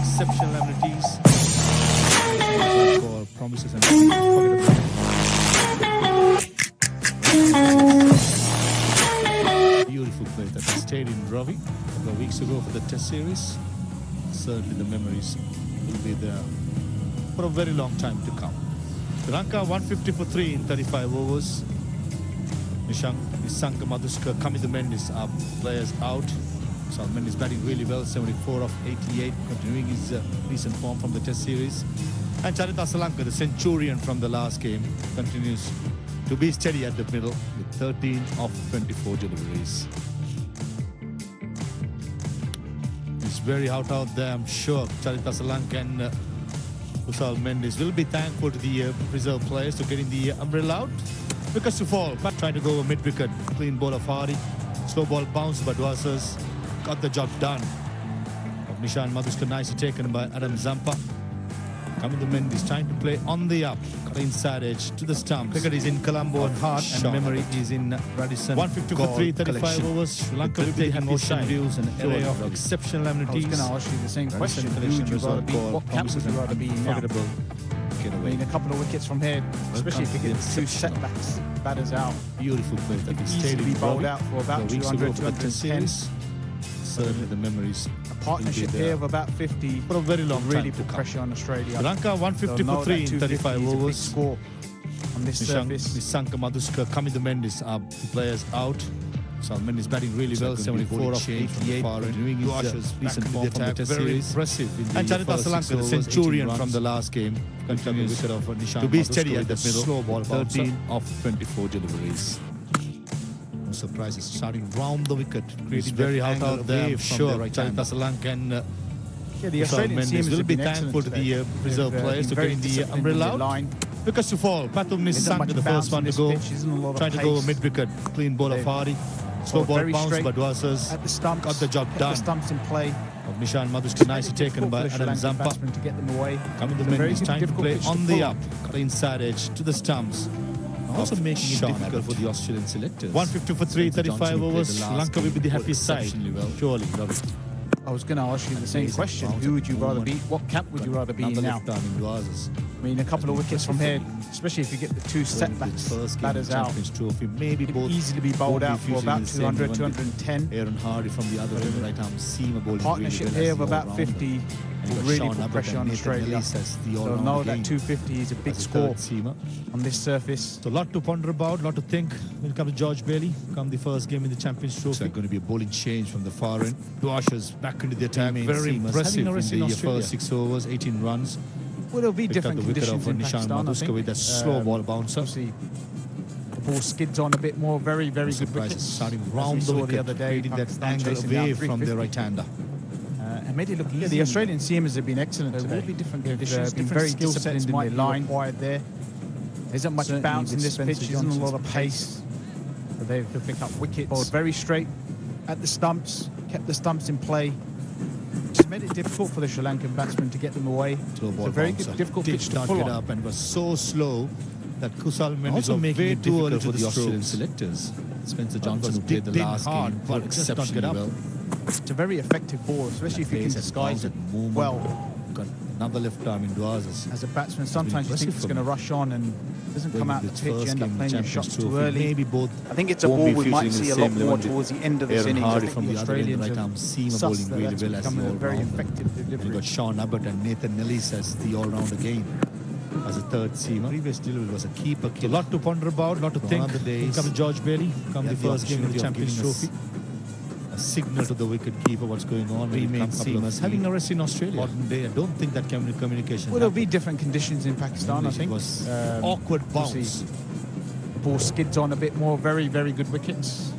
Exceptional amenities. For promises and unforgettable. Beautiful place that we stayed in Ravi a couple of weeks ago for the Test series. Certainly the memories will be there for a very long time to come. Sri Lanka 150 for 3 in 35 overs. Nisanka Maduska, Kamidu Mendis are players out. Salman is batting really well, 74 of 88, continuing his recent form from the Test series. And Charita Salanka, the centurion from the last game, continues to be steady at the middle with 13 of 24 deliveries. He's very out there, I'm sure. Charita Salanka and Kusal Mendis will be thankful to the reserve players for getting the umbrella out. Wickets to fall, but trying to go mid-wicket. Clean ball of Hardy. Slow ball bounced by Dwasers. Got the job done. Nishan Maduska nicely taken by Adam Zampa. Coming the Mendes trying to play on the up. Got inside edge to the stumps. Cricket is in Colombo and Hart, and memory is in Radisson. 150 for 3, 35 overs. Sri Lanka will be taking motion views and array of exceptional amenities. I was going to ask you the same question. Who would you rather be? What camp would you rather be in now? I mean, a couple of wickets from here, especially if you get 2 setbacks, batters out. Beautiful place that we stayed in. Easily bowled out for about 200, 210. Certainly the memories. A partnership here of about 50 for a very long really time put pressure on Australia. Sri Lanka 150 for 3 in 35 overs. A big score on this surface. Nisanka Maduska, Kamidu Mendis are players out. Salman is batting really well, 74 of 88, continuing his recent form from the Test series. Impressive. And Charita Salanka, the centurion from the last game, continues to be steady at the middle. Slow ball 13 of 24 deliveries. No surprises, starting round the wicket. He's very out there, I'm sure. Charita Salanka and the Australian team will be thankful to the reserve players for getting the umbrella out. Wickets to fall. Pathum Nisanka, the first one to go. Trying to go mid-wicket. Clean ball of Hardy. Slow ball bounced by Dwasers. At the stumps. Got the job done. The stumps in play. Nishan Maduska nicely taken by Adam Zampa. To get them away. Coming the Mendes trying to play on the up. Got inside edge to the stumps. Also making it difficult for the Australian selectors. 150 for 3, 35 overs. Sri Lanka will be the happiest side. Surely, love it. I was going to ask you the same question. Who would you rather be? What camp would you rather be in now? I mean, a couple of wickets from here, especially if you get the 2 setbacks, batters out. Trophy, maybe both easily be bowled out for about 200, 210. Aaron Hardy from the other right arm seam bowling. Partnership here of about 50 will really put pressure on Australia. They'll know that 250 is a big score on this surface. So a lot to ponder about, a lot to think when it comes to George Bailey. Come the first game in the Champions Trophy. It's going to be a bowling change from the far end. Dwashers back into the attack. Very impressive in the first 6 overs, 18 runs. Well, there'll be different conditions in Pakistan, I think. With a slow ball bouncer. Obviously, the ball skids on a bit more. Very, very good wickets. Starting round the wicket, the other day, that angle away from the right-hander. And made it look easy. The Australian seamers have been excellent today. There will be different conditions, been very disciplined in their line. Required there. There isn't much bounce in this pitch. There isn't a lot of pace. So they've picked up wickets. Bowled very straight at the stumps. Kept the stumps in play. Which made it difficult for the Sri Lankan batsmen to get them away. Slow ball it's a very good, difficult pitch to pull get up, and was so slow that Kusal Mendes also making it too early for the Australian selectors. Spencer Johnson, who played the last game, but exceptionally well. It's a very effective ball, especially if you can disguise it well. Got Another left arm into ours. As a batsman, sometimes you think it's going to rush on and doesn't come out the pitch. You end up playing your shots too early. Maybe both. I think it's a ball we might see a lot more towards the end of this innings. I think the Australians right arm seam bowling really well as the very effective delivery. You got Sean Abbott and Nathan Nellis as the all-round again. As a third seamer. Previous delivery was a keeper killer. A lot to ponder about, a lot to think. Come George Bailey, come the first game of the Champions Trophy. A signal to the wicket keeper what's going on. Remain seamers. Having a rest in Australia. Modern day, I don't think that communication. Well, there'll be different conditions in Pakistan, I think. It was awkward bounce. The ball skids on a bit more. Very, very good wickets.